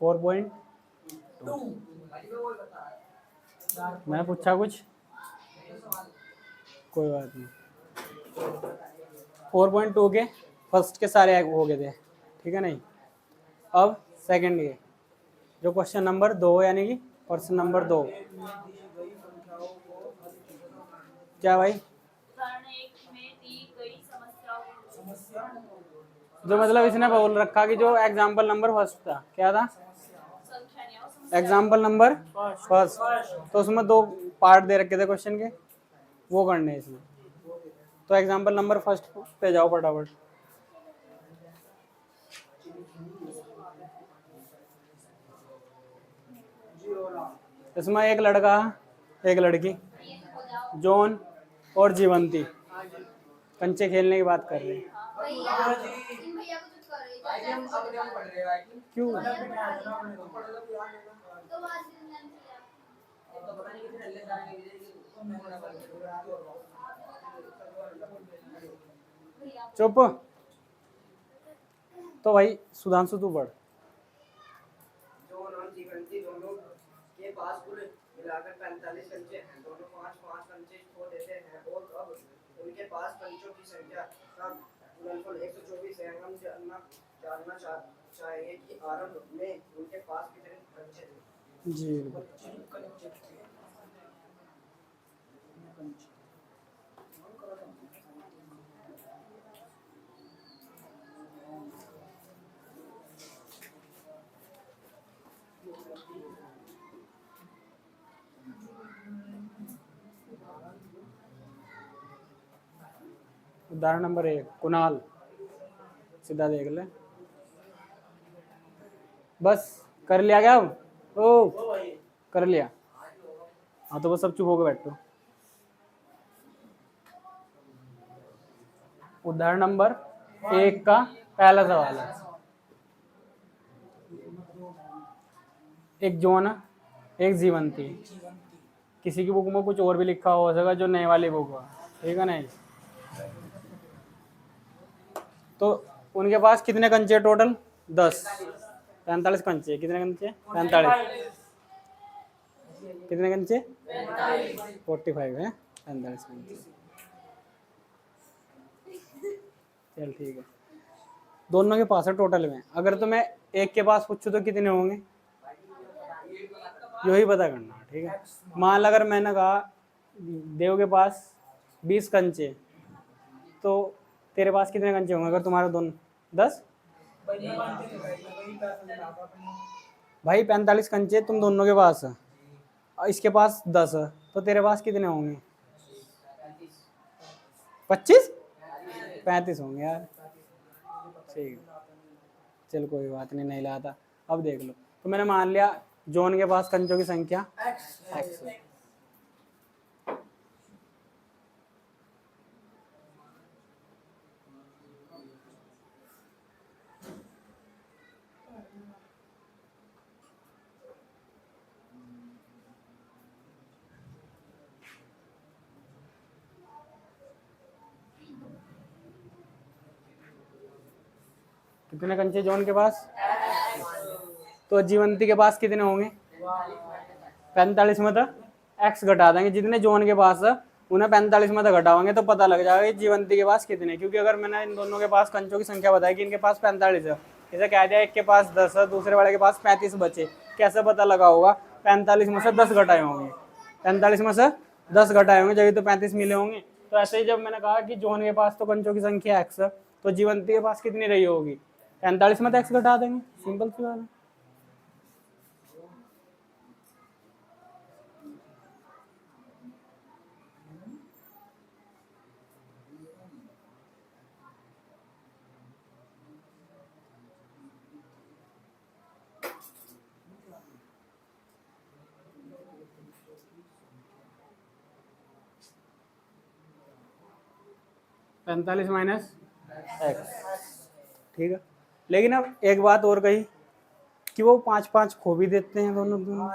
4.2। मैं पूछा कुछ, कोई बात नहीं। 4.2 के फर्स्ट के सारे हो गए थे, ठीक है नहीं। अब सेकंड के जो क्वेश्चन नंबर 2 यानी कि क्वेश्चन नंबर 2 क्या भाई, जो मतलब इसने बोल रखा कि जो एग्जाम्पल नंबर फर्स्ट था, क्या था, एग्जाम्पल नंबर फर्स्ट, तो उसमें 2 पार्ट दे रखे थे क्वेश्चन के, वो करने हैं इसमें। तो एग्जाम्पल नंबर फर्स्ट पे जाओ फटाफट। इसमें एक लड़का एक लड़की, जॉन और जीवंती कंचे खेलने की बात कर रहे हैं। क्यों? चुप। तो भाई सुधांशु तू पढ़। जॉन और जीवंती दोनों के पास कुल मिलाकर 45 कंचे हैं। दोनों 5-5 कंचे खो देते हैं और अब उनके पास कंचों की संख्या का गुणनफल 124 है। हम जानना चाहिए कि आरंभ में उनके पास कितने कंचे थे। जी उदाहरण नंबर 1, कुणाल, सीधा देख ले। बस कर लिया क्या? ओ कर लिया। हाँ तो बस सब चुप होकर बैठो। उदाहरण नंबर 1 का पहला सवाल है, एक जॉन एक जीवंती। किसी की बुक में कुछ और भी लिखा हो सकेगा जो नए वाली बुक है, ठीक है नहीं। तो उनके पास कितने कंचे टोटल? 10। 45 कंचे। कितने कंचे? 45। कितने कंचे? 45 है। 45 कंचे। चल ठीक है, दोनों के पास है टोटल में। अगर तो मैं एक के पास पूछूं तो कितने होंगे, यही पता करना, ठीक है। मान लो अगर मैंने कहा देव के पास 20 कंचे, तो तेरे पास कितने कंचे होंगे अगर तुम्हारे दोनों 10? भाई 45 कंचे तुम दोनों के पास है, इसके पास 10 है, तो तेरे पास कितने होंगे? 25? 35 होंगे यार। ठीक, चल कोई बात नहीं, नहीं लाता। अब देख लो, तो मैंने मान लिया जॉन के पास कंचों की संख्या x है। कितने कंचे जॉन के पास? तो जीवंती के पास कितने होंगे? 45 में तो x घटा देंगे, जितने जॉन के पास है उन्हें 45 में तो घटाओगे तो पता लग जाएगा जीवंती के पास कितने। क्योंकि अगर मैंने इन दोनों के पास कंचों की संख्या बताई कि इनके पास 45 है, इसे कह दिया एक के पास 10 है, दूसरे वाले के पास 35 बचे, कैसे पता लगा होगा? 45 में से 10 घटाए होंगे, 45 में से 10 घटाए होंगे, जब तो 35 मिले होंगे। तो ऐसे ही जब मैंने कहा कि जॉन के पास तो कंचों की संख्या x है, तो जीवंती के पास कितनी रही होगी? 45 में तो x घटा देंगे, सिंपल सी बात है। पैंतालीस माइनस एक्स, ठीक है। लेकिन अब एक बात और कही कि वो 5-5 खो भी देते हैं दोनों।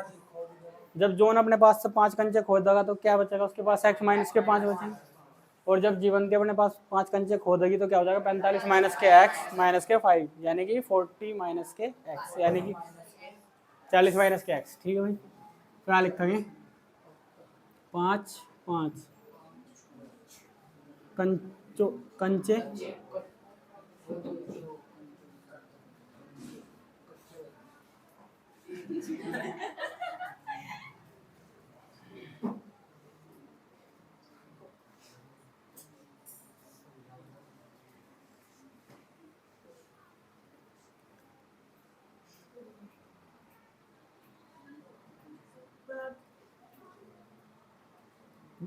जब जोन अपने पास से 5 कंचे खो देगा तो क्या बचेगा उसके पास? x माइनस के 5 बचेंगे। और जब जीवंती अपने पास 5 कंचे खो देगी तो क्या हो जाएगा? 45 माइनस के x माइनस के 5, यानी कि 40 माइनस के x, यानी कि 40 माइनस के एक्स, ठीक है भाई। तो यहाँ लिखेंगे 5 5 कंचो कंचे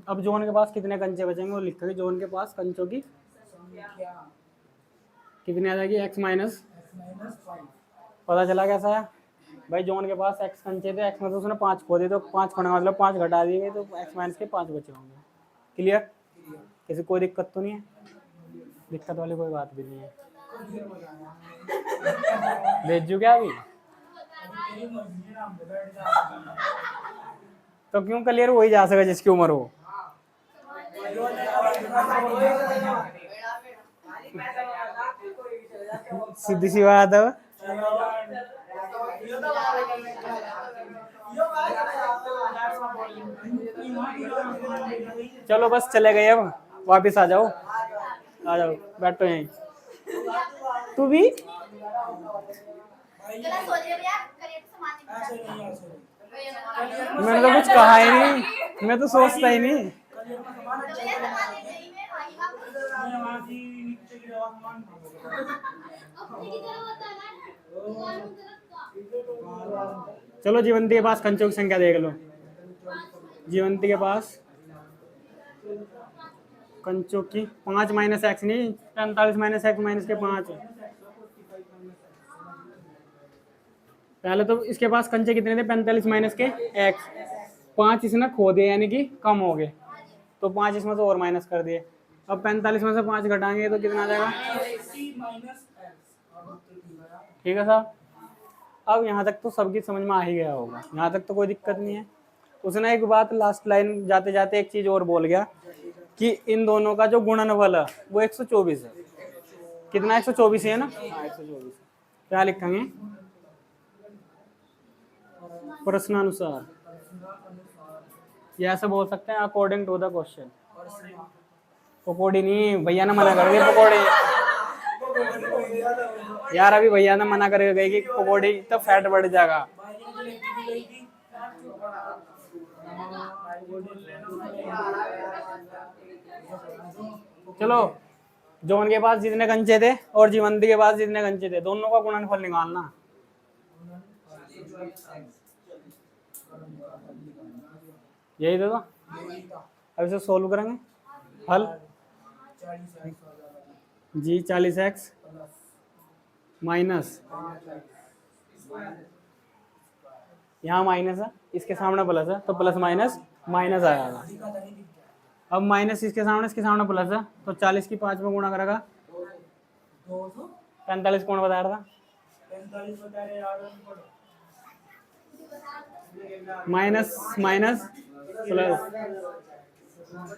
अब जोन के पास कितने कंचे बचेंगे वो लिखेंगे। जोन के पास कंचों की कितनी आ जाएगी, एक्स माइनस, पता चला कैसा है भाई। जोन के पास एक्स कंचे थे, एक्स में तो उसने 5 खो दिए, तो 5 खोने का मतलब 5 घटा दिए गए, तो एक्स माइनस के 5 बचे होंगे। क्लियर? किसी कोई दिक्कत तो नहीं है? दिक्कत वाली कोई बात भी नहीं है। भेजू क्या अभी? तो क्यों क्लियर वही जा सके जिसकी उम्र हो। सीधी सी बात है। चलो बस चले गए, अब वापिस आ जाओ, आ जाओ बैठो यहीं। तू भी मैंने तो कुछ कहा ही नहीं, मैं तो सोचता ही नहीं। चलो जीवंती के पास कंचों की संख्या देख लो। जीवंती के पास कंचों की 5 माइनस एक्स नहीं, 45 माइनस एक्स माइनस के 5। पहले तो इसके पास कंचे कितने थे, 45 माइनस के एक्स, 5 इसने खो दिए यानी कि कम हो गए, तो 5 इसमें से और माइनस कर दिए। अब 45 में से 5 घटाएंगे तो कितना आ जाएगा, ठीक है साहब। अब यहाँ तक तो सबकी समझ में आ ही गया होगा, यहाँ तक तो कोई दिक्कत नहीं है। उसने एक बात लास्ट लाइन जाते जाते एक चीज और बोल गया कि इन दोनों का जो गुणनफल है वो 124 है। कितना, 124 है ना? हाँ 124। क्या लिखेंगे, प्रश्नानुसार, या ऐसा बोल सकते हैं अकॉर्डिंग टू द क्वेश्चन। पकौड़ी नहीं, भैया ने मना कर दिया पकौड़ी। यार अभी भैया ने मना करके गई कि पकौड़ी तो फैट बढ़ जाएगा। चलो, जोन के पास जितने कंचे थे और जीवंती के पास जितने कंचे थे, दोनों का गुणनफल निकालना। यही तो था। अब इसे सोल्व करेंगे। हल जी 40x माइनस, यहाँ माइनस है, इसके सामने प्लस है, तो प्लस माइनस माइनस आएगा। अब माइनस इसके सामने प्लस है, तो 40 की 5 में गुणा करेगा। 45 कौन बता रहा था? माइनस माइनस प्लस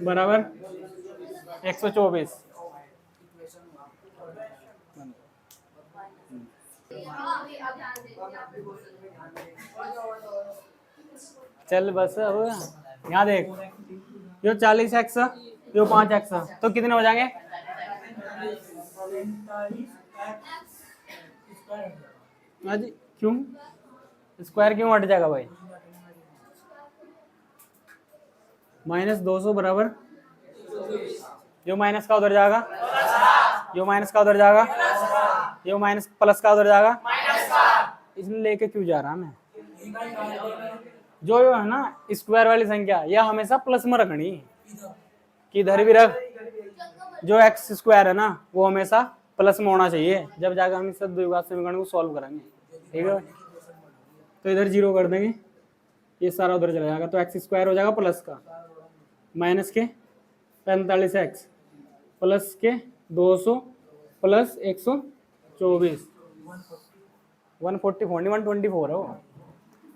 बराबर 124। चल बस अब यहाँ देख, यो 40x यो 5x, तो कितने हो जाएंगे? हाँ जी, क्यों स्क्वायर क्यों हट जाएगा भाई? -200 बराबर, यो माइनस का उधर जाएगा, यो माइनस का उधर जाएगा, यो माइनस प्लस का उधर जाएगा। इसमें लेके क्यों जा रहा मैं? जो है ना स्क्वायर वाली संख्या, यह हमेशा प्लस में रखनी, कि इधर भी रख। जो एक्स स्क्वायर है ना वो हमेशा प्लस में होना चाहिए, जब जाकर हम इस द्विघात समीकरण को सॉल्व करेंगे, ठीक है। तो इधर 0 कर देंगे, ये सारा उधर चला जाएगा, तो एक्स स्क्वायर हो जाएगा प्लस का, माइनस के 45x प्लस के 200 प्लस 124, 144 नहीं 124 है वो।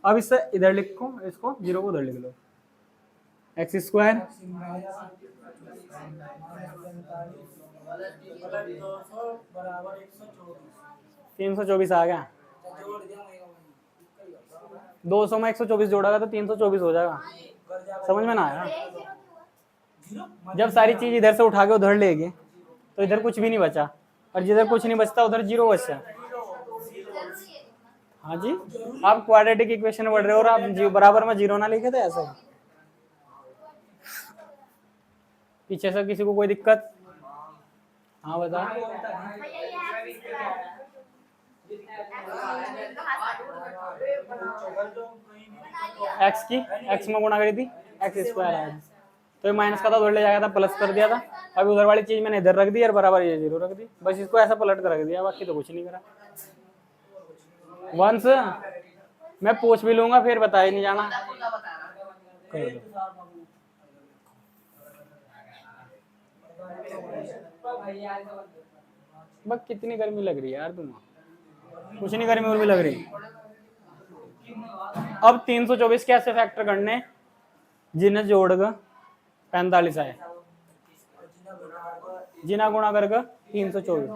अब इससे इधर लिखो, इसको 0 को उधर लिख लो, एक्स स्क्वायर 324 आ गया। 200 में 124 जोड़ेगा तो 324 हो जाएगा। समझ में ना आया? जब सारी चीज इधर से उठा के उधर लेंगे तो इधर कुछ भी नहीं बचा, और जिधर कुछ नहीं बचता उधर जीरो बचता। हाँ जी, आप क्वाड्रेटिक इक्वेशन पढ़ रहे हो और आप बराबर में जीरो ना लिखे थे ऐसे। पीछे से किसी को कोई दिक्कत? हाँ बता। एक्स की एक्स में गुणा करी थी, एक्स स्क्वायर आया, तो ये माइनस का था उधर ले जाएगा था, प्लस कर दिया था। अभी उधर वाली चीज मैंने इधर रख दी और बराबर ये जीरो रख दी, बस इसको ऐसा पलट कर रख दिया, बाकी तो कुछ नहीं करा। वंस मैं पूछ भी लूंगा फिर बता ही नहीं जाना। कर दो। बस कितनी गर्मी लग रही है यार तुम्हें? कुछ नहीं गर्मी और भी लग रही। अब 324 कैसे फैक्टर करने, जिन्हें जोड़कर 45 आए, जिना गुणा करके 324।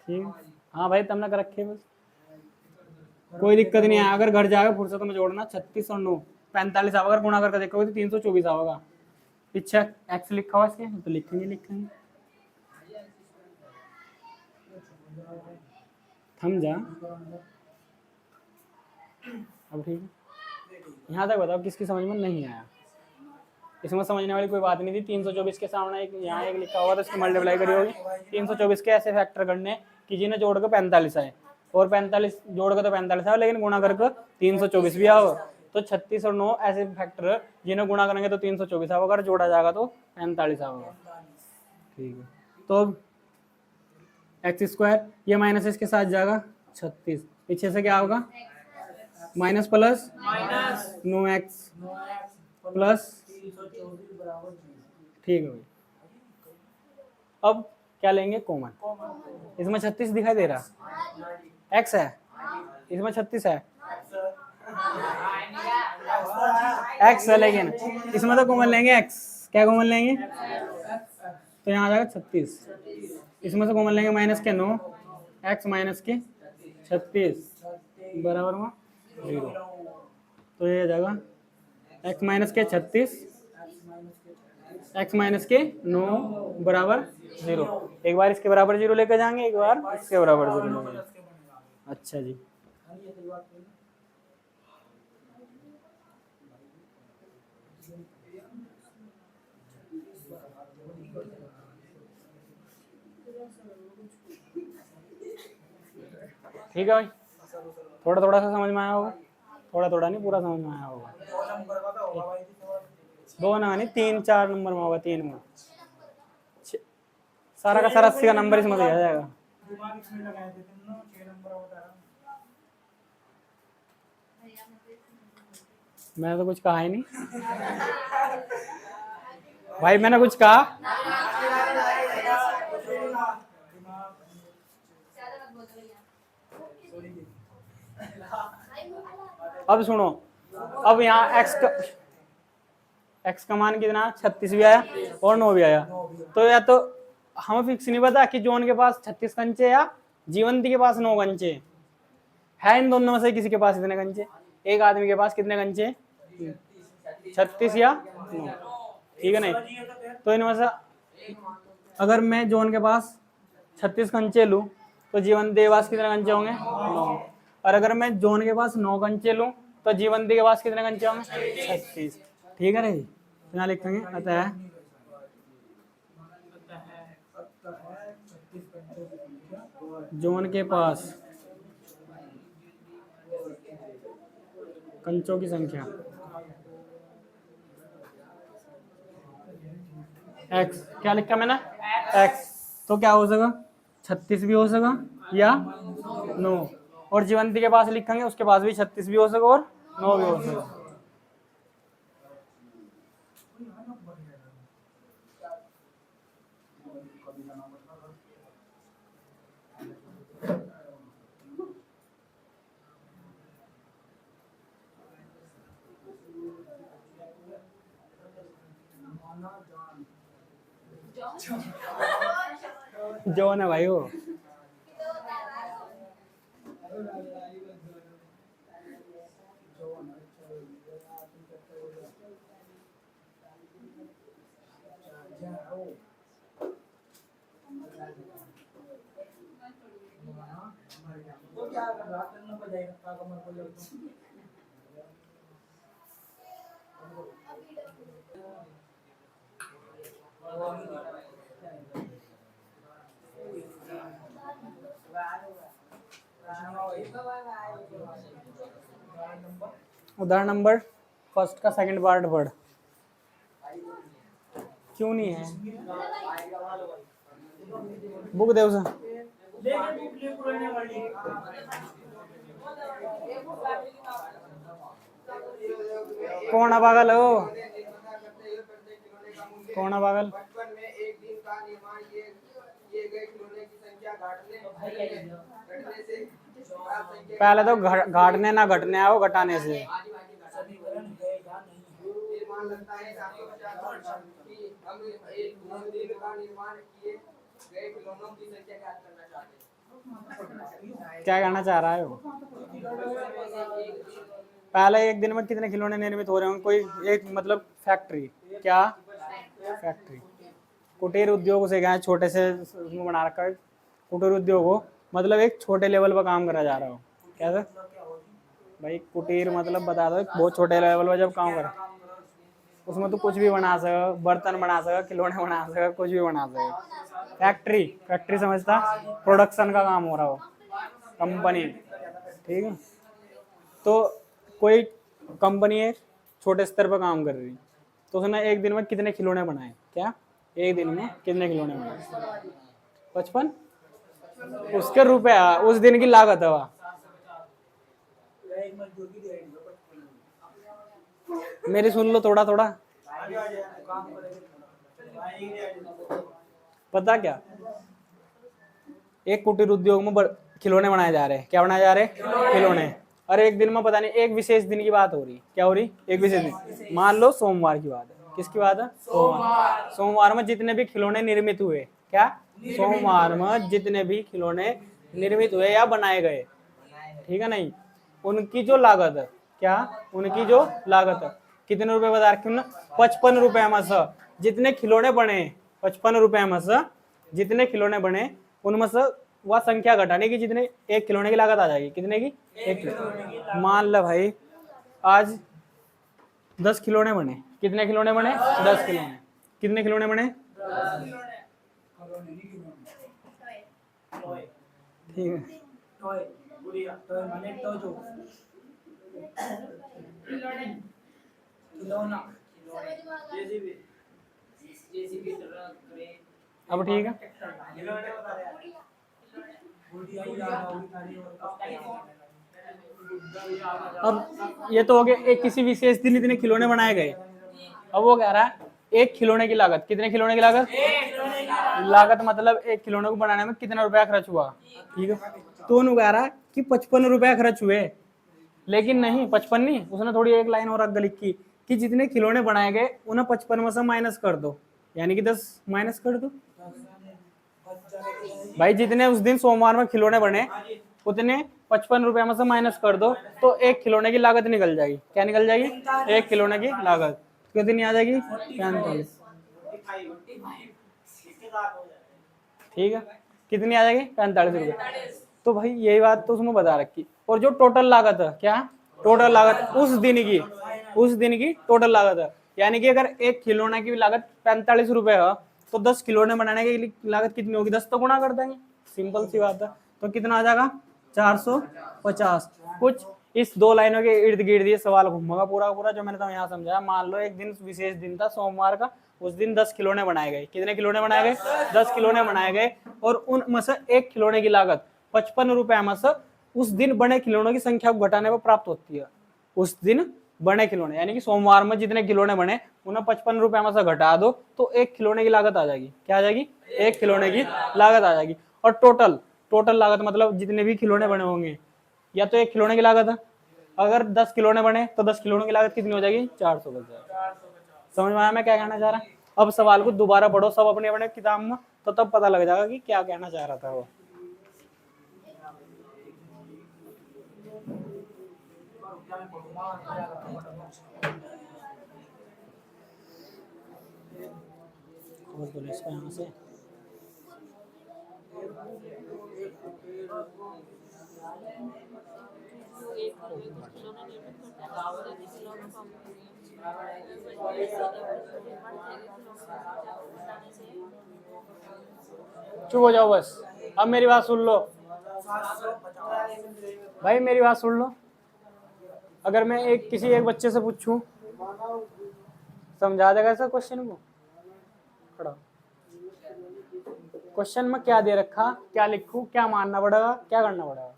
ठीक, हाँ भाई तुमने कर रखे बस, कोई दिक्कत नहीं है। अगर घर जाकर फुर्सत में जोड़ना 36 और 9 45 अगर गुणा करके देखोगे तो 324 आएगा। पीछे एक्स लिखा हुआ इसके तो लिखेंगे थम जा। अब ठीक है, यहाँ तक बताओ किसकी समझ में नहीं आया? इसमें समझने वाली कोई बात नहीं थी। 324 के सामने एक यहाँ एक लिखा हुआ था, इसकी मल्टीप्लाई करी होगी। 324 के ऐसे फैक्टर करने कि जिन्हें जोड़ कर 45 आए, और 45 जोड़ कर तो 45 आए लेकिन गुणा करके 324 भी आओ, तो 36 और 9 ऐसे फैक्टर जिन्हें गुणा करेंगे तो 324 आओ, अगर जोड़ा जाएगा तो 45 आओगा। ठीक है, तो एक्स स्क्वायर ये माइनस इसके साथ जाएगा 36, पीछे से क्या होगा माइनस प्लस 9x प्लस। ठीक है भाई, अब क्या लेंगे कॉमन। इसमें 36 दिखाई दे रहा, x है, इसमें 36 है, x है, लेकिन इसमें तो कॉमन लेंगे x। क्या कॉमन लेंगे? तो यहाँ आ जाएगा 36, इसमें से कॉमन लेंगे माइनस के 9, x माइनस के 36 बराबर में 0। तो ये आ जाएगा x माइनस के 36, x माइनस के 9 बराबर 0। एक बार इसके बराबर 0 लेकर जाएंगे, एक बार इसके बराबर 0 लेंगे। अच्छा जी, ठीक है भाई, थोड़ा थोड़ा सा समझ में आया होगा, थोड़ा थोड़ा नहीं पूरा समझ में आया होगा। 2 ना नहीं 3-4 नंबर में होगा, 3 में सारा का सारा 80 का नंबर इसमें दिया जाएगा। मैंने तो कुछ कहा ही नहीं भाई, मैंने कुछ कहा? अब सुनो, अब यहाँ x का मान कितना 36 भी आया और 9 भी आया, तो या तो हमें फिक्स नहीं पता कि जॉन के पास 36 कंचे या जीवंती के पास 9 कंचे है। इन दोनों में से किसी के पास इतने कंचे, एक आदमी के पास कितने कंचे 36 या 9, ठीक है नहीं? तो इनमें से अगर मैं जॉन के पास 36 कंचे लूँ तो जीवंती के पास कितने कंचे होंगे 9, और अगर मैं जॉन के पास 9 कंचे लूँ तो जीवंती के पास कितने कंचे होंगे 36। ठीक है रे, यहाँ लिखेंगे अतः जॉन के पास कंचों की संख्या x, क्या लिखा मैंने x, तो क्या हो सका 36 भी हो सका या 9, और जीवंती के पास लिखेंगे उसके पास भी 36 भी हो सका और 9 भी हो सका। जॉन है भाई वो। उदाहरण नंबर फर्स्ट का सेकंड पार्ट पढ़। क्यों नहीं है? बुक दे उसे। कौन है पागल हो? कौन है पागल? बचपन में एक दिन का निर्माण किए गए खिलौने की संख्या घटने से पहले तो घाटने ना घटने आओ, घटाने से। निर्माण लगता है 750 कि हम एक दिन का निर्माण किए गए खिलौनों की संख्या ज्ञात करना चाहते हैं। क्या कहना चाह रहा है वो? पहले एक दिन में कितने खिलौने निर्मित हो रहे होंगे? कोई एक मतलब फैक्ट्री, क्या फैक्ट्री, कुटीर उद्योग से गए, छोटे से उसमें बना रखा है कुटीर उद्योग हो, मतलब एक छोटे लेवल पर काम करा जा रहा हो। क्या सर? भाई कुटीर मतलब बता दो, बहुत छोटे लेवल पर जब काम करा, उसमें तो कुछ भी बना सको, बर्तन बना सको, खिलौने बना सको, कुछ भी बना सको। फैक्ट्री, फैक्ट्री समझता, प्रोडक्शन का काम हो रहा हो, कंपनी, ठीक है। तो कोई कंपनी है छोटे स्तर पर काम कर रही, तो उसने एक दिन में कितने खिलौने बनाए? क्या एक दिन में कितने खिलौने बनाए? 55। उसके रुपए, उस दिन की लागत है वह। मेरी सुन लो थोड़ा थोड़ा। पता क्या, एक कुटीर उद्योग में खिलौने बनाए जा रहे हैं। क्या बनाए जा रहे हैं? खिलौने। और एक दिन में पता नहीं, एक विशेष दिन की बात हो रही। क्या हो रही? एक विशेष दिन, मान लो सोमवार की बात है। किसकी बात है? सोमवार। सोमवार में जितने भी खिलौने निर्मित हुए, क्या सोमवार में जितने भी खिलौने निर्मित हुए या बनाए गए, ठीक है नहीं, उनकी जो लागत है, क्या उनकी जो लागत है, कितने रुपए बता रखे उन्होंने? 55 रुपए में से जितने खिलौने बने, 55 रुपए में से जितने खिलौने बने, उनमें से वह संख्या घटाने की, जितने एक खिलौने की लागत आ जाएगी। कितने की? एक। मान लो भाई आज 10 खिलौने बने। कितने खिलौने बने? 10 खिलौने। कितने खिलौने बने? ठीक है। अब ठीक है। अब ये तो हो गया, एक किसी विशेष दिन इतने खिलौने बनाए गए। अब वो कह रहा है एक खिलौने की लागत। कितने खिलौने की लागत? लागत मतलब एक खिलौने को बनाने में कितना रुपया खर्च हुआ, ठीक है। तो उन्होंने कह रहा है कि 55 रुपया खर्च हुए, लेकिन नहीं 55 नहीं, उसने थोड़ी एक लाइन और आगे लिखी कि जितने खिलौने बनाए गए उन्हें 55 में से माइनस कर दो, यानी कि 10 माइनस कर दो। भाई जितने उस दिन सोमवार में खिलौने बने उतने 55 रुपया में से माइनस कर दो, तो एक खिलौने की लागत निकल जाएगी। क्या निकल जाएगी? एक खिलौने की लागत कितनी आ जाएगी? 45। ठीक है, कितनी आ जाएगी? 45 रुपये। तो भाई यही बात तो उसमें बता रखी। और जो टोटल लागत है, क्या टोटल लागत उस दिन की टोटल लागत है, यानी कि अगर एक खिलौने की लागत 45 रुपए है, तो 10 खिलौने बनाने की लागत कितनी होगी? 10 तो गुना कर देंगे, सिंपल सी बात है। तो कितना आ जाएगा? 450। कुछ इस दो लाइनों के इर्द गिर्द ये सवाल घूमेगा पूरा पूरा, जो मैंने तो यहाँ समझाया। मान लो एक दिन विशेष दिन था सोमवार का, उस दिन 10 खिलौने बनाए गए। कितने खिलौने बनाए गए? 10 खिलौने बनाए गए, और उनमें से एक खिलौने की लागत 55 रुपए में से उस दिन बने खिलौनों की संख्या को घटाने पर प्राप्त होती है। उस दिन बने खिलौने, यानी कि सोमवार में जितने खिलौने बने उन्हें 55 रुपए में से घटा दो, तो एक खिलौने की लागत आ जाएगी। क्या आ जाएगी? एक खिलौने की लागत आ जाएगी। और टोटल लागत मतलब जितने भी खिलौने बने होंगे, या तो एक खिलौने की लागत है, अगर 10 खिलौने बने तो 10 खिलौने की लागत कितनी हो जाएगी? 450। समझ में आया मैं क्या कहना चाह रहा? अब सवाल को दोबारा पढ़ो सब अपने अपने किताब में, तो तब पता लग जाएगा कि क्या कहना चाह रहा था वो। यहाँ से चुप हो जाओ बस। अब मेरी बात सुन लो भाई, मेरी बात सुन लो। अगर मैं किसी एक बच्चे से पूछूं, समझा देगा ऐसा क्वेश्चन को? खड़ा। क्वेश्चन में क्या दे रखा, क्या लिखूं, क्या मानना पड़ेगा, क्या करना पड़ेगा?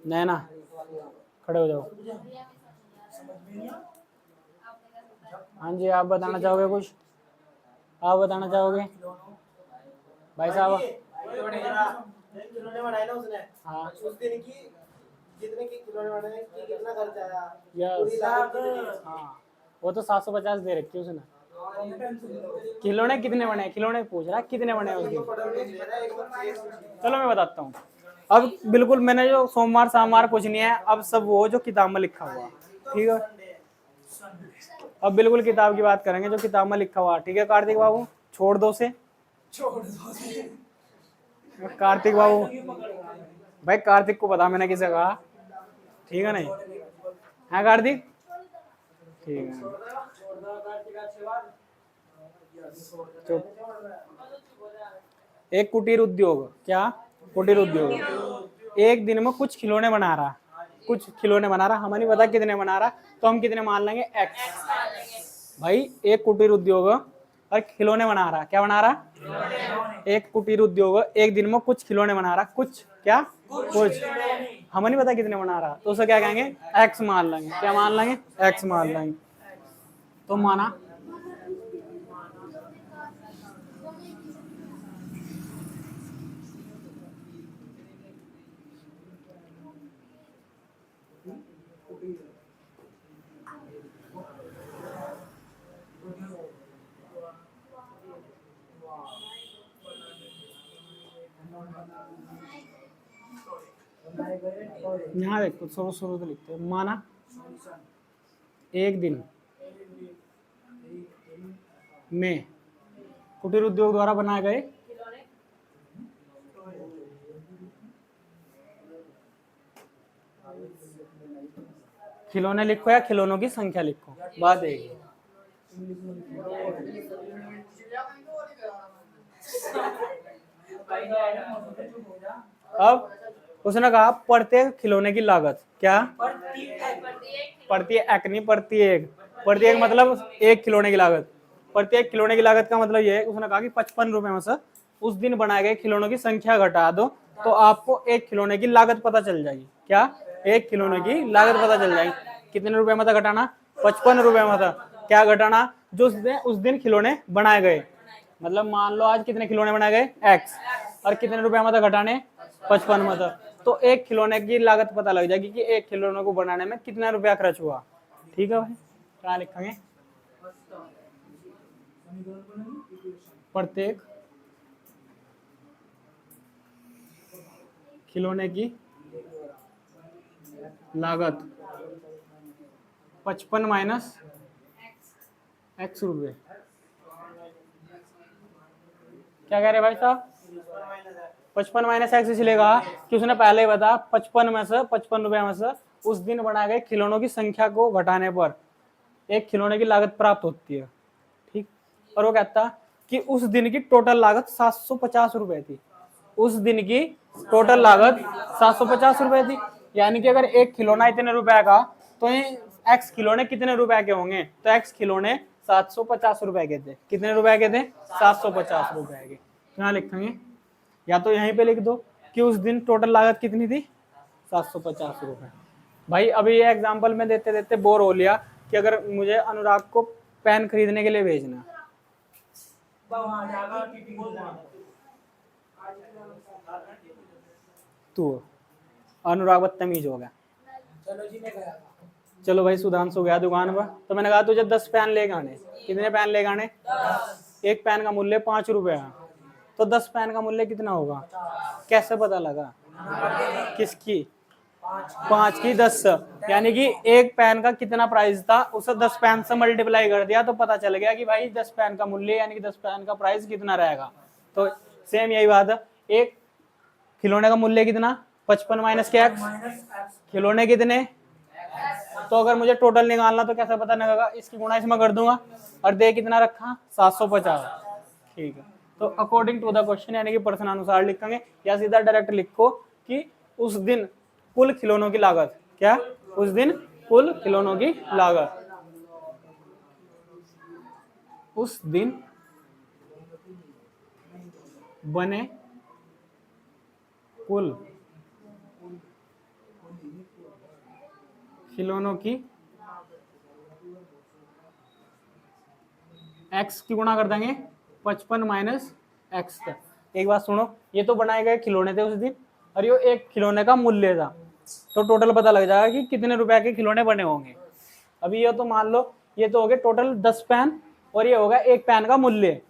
नैना खड़े हो जाओ। हाँ जी, आप बताना चाहोगे कुछ? आप बताना चाहोगे भाई साहब? खिलौने बनाए ना उसने, हाँ, उस दिन की जितने की खिलौने बनाए कि कितना खर्च आया, यस, पूरी लागत कितनी? हाँ, वो तो 750 दे रखी है उसने। खिलौने कितने बने? खिलौने पूछ रहा कितने बने उस दिन। चलो मैं बताता हूँ। अब बिल्कुल मैंने जो सोमवार सोमवार कुछ नहीं है, अब सब वो जो किताब में लिखा हुआ, ठीक है? अब बिल्कुल किताब की बात करेंगे, जो किताब में लिखा हुआ, ठीक है कार्तिक बाबू? छोड़ दो से। कार्तिक बाबू भाई, कार्तिक को पता मैंने किसे कहा, ठीक है नहीं? है कार्तिक? ठीक है, चुप। एक कुटीर उद्योग, क्या कुटीर उद्योग एक दिन में कुछ खिलौने बना रहा, कुछ खिलौने बना रहा, हमें नहीं पता कितने बना रहा, तो हम कितने मान लेंगे? एक्स। भाई एक कुटीर उद्योग और खिलौने बना रहा, क्या बना रहा? एक कुटीर उद्योग एक दिन में कुछ खिलौने बना रहा, कुछ क्या? कुछ। हमें नहीं पता कितने बना रहा, तो उसे क्या कहेंगे? एक्स मान लेंगे। क्या मान लेंगे? एक्स मान लेंगे। तो माना। यहाँ देखो, शुरू शुरू तो लिखते हैं। माना एक दिन में कुटीर उद्योग द्वारा बनाए गए खिलौने लिखो या खिलौनों की संख्या लिखो, बात एक ही। अब उसने कहा प्रत्येक खिलौने की लागत, क्या? प्रत्येक एक नहीं, प्रत्येक। प्रत्येक मतलब एक खिलौने की लागत। प्रत्येक खिलौने की लागत का मतलब ये है, उसने कहा कि 55 रुपए में से उस दिन बनाए गए खिलौनों की संख्या घटा दो, तो आपको एक खिलौने की लागत पता चल जाएगी। क्या? एक खिलौने की लागत पता चल जाएगी। कितने रुपए में था घटाना? 55 रुपए में था। क्या घटाना? जो उस दिन खिलौने बनाए गए, मतलब मान लो आज कितने खिलौने बनाए गए? एक्स। और कितने रुपए में था घटाने? 55 में था। तो एक खिलौने की लागत पता लग जाएगी कि एक खिलौने को बनाने में कितना रुपया खर्च हुआ। ठीक है भाई, क्या लिखेंगे? प्रत्येक खिलौने की लागत 55 माइनस एक्स रुपये। क्या कह रहे भाई साहब? 55 माइनस एक्स इसलिए कहा कि उसने पहले ही बताया 55 में से 55 रुपए में से उस दिन बनाए गए खिलौनों की संख्या को घटाने पर एक खिलौने की लागत प्राप्त होती है। ठीक। और वो कहता कि उस दिन की टोटल लागत 750 रुपए थी। उस दिन की टोटल लागत 750 रुपए थी। यानी कि अगर एक खिलौना इतने रुपए का, तो एक्स खिलौने कितने रुपए के होंगे? तो एक्स खिलौने 750 रुपए के थे। कितने रुपए के थे? 750 रुपए के। यहाँ लिखेंगे, या तो यहीं पे लिख दो कि उस दिन टोटल लागत कितनी थी? 750 रुपए। भाई अभी ये एग्जांपल में देते देते बोर हो लिया कि अगर मुझे अनुराग को पेन खरीदने के लिए भेजना, तू अनुराग बदतमीज हो गया। चलो भाई, सुधांशु गया दुकान पर, तो मैंने कहा तुझे 10 पेन लेके आने। कितने पेन लेके आने? 10। एक पेन का मूल्य 5 रुपए है, तो 10 पेन का मूल्य कितना होगा? कैसे पता लगा? किसकी? 5 की 10। यानी कि एक पेन का कितना प्राइस था, उसे 10 पेन से मल्टीप्लाई कर दिया तो पता चल गया कि भाई 10 पेन का मूल्य यानी कि 10 पेन का प्राइस कितना रहेगा। तो सेम यही बात है, एक खिलौने का मूल्य कितना, 55 माइनस के एक्स, खिलौने कितने। तो अगर मुझे टोटल निकालना तो कैसे पता लगेगा, इसकी गुणा इसमें कर दूंगा और दे कितना रखा 750। ठीक है, तो अकॉर्डिंग टू द क्वेश्चन यानी कि प्रश्न अनुसार लिखेंगे, या सीधा डायरेक्ट लिखो कि उस दिन कुल खिलौनों की लागत क्या, उस दिन कुल खिलौनों की लागत, उस दिन बने कुल खिलौनों की एक्स की गुणा कर देंगे 55 माइनस एक्स का। एक बात सुनो, ये तो बनाए गए खिलौने थे उस दिन और ये एक खिलौने का मूल्य था, तो टोटल पता लग जाएगा कि कितने रुपए के खिलौने बने होंगे। अभी ये तो मान लो ये तो हो गए टोटल 10 पेन और ये होगा एक पेन का मूल्य,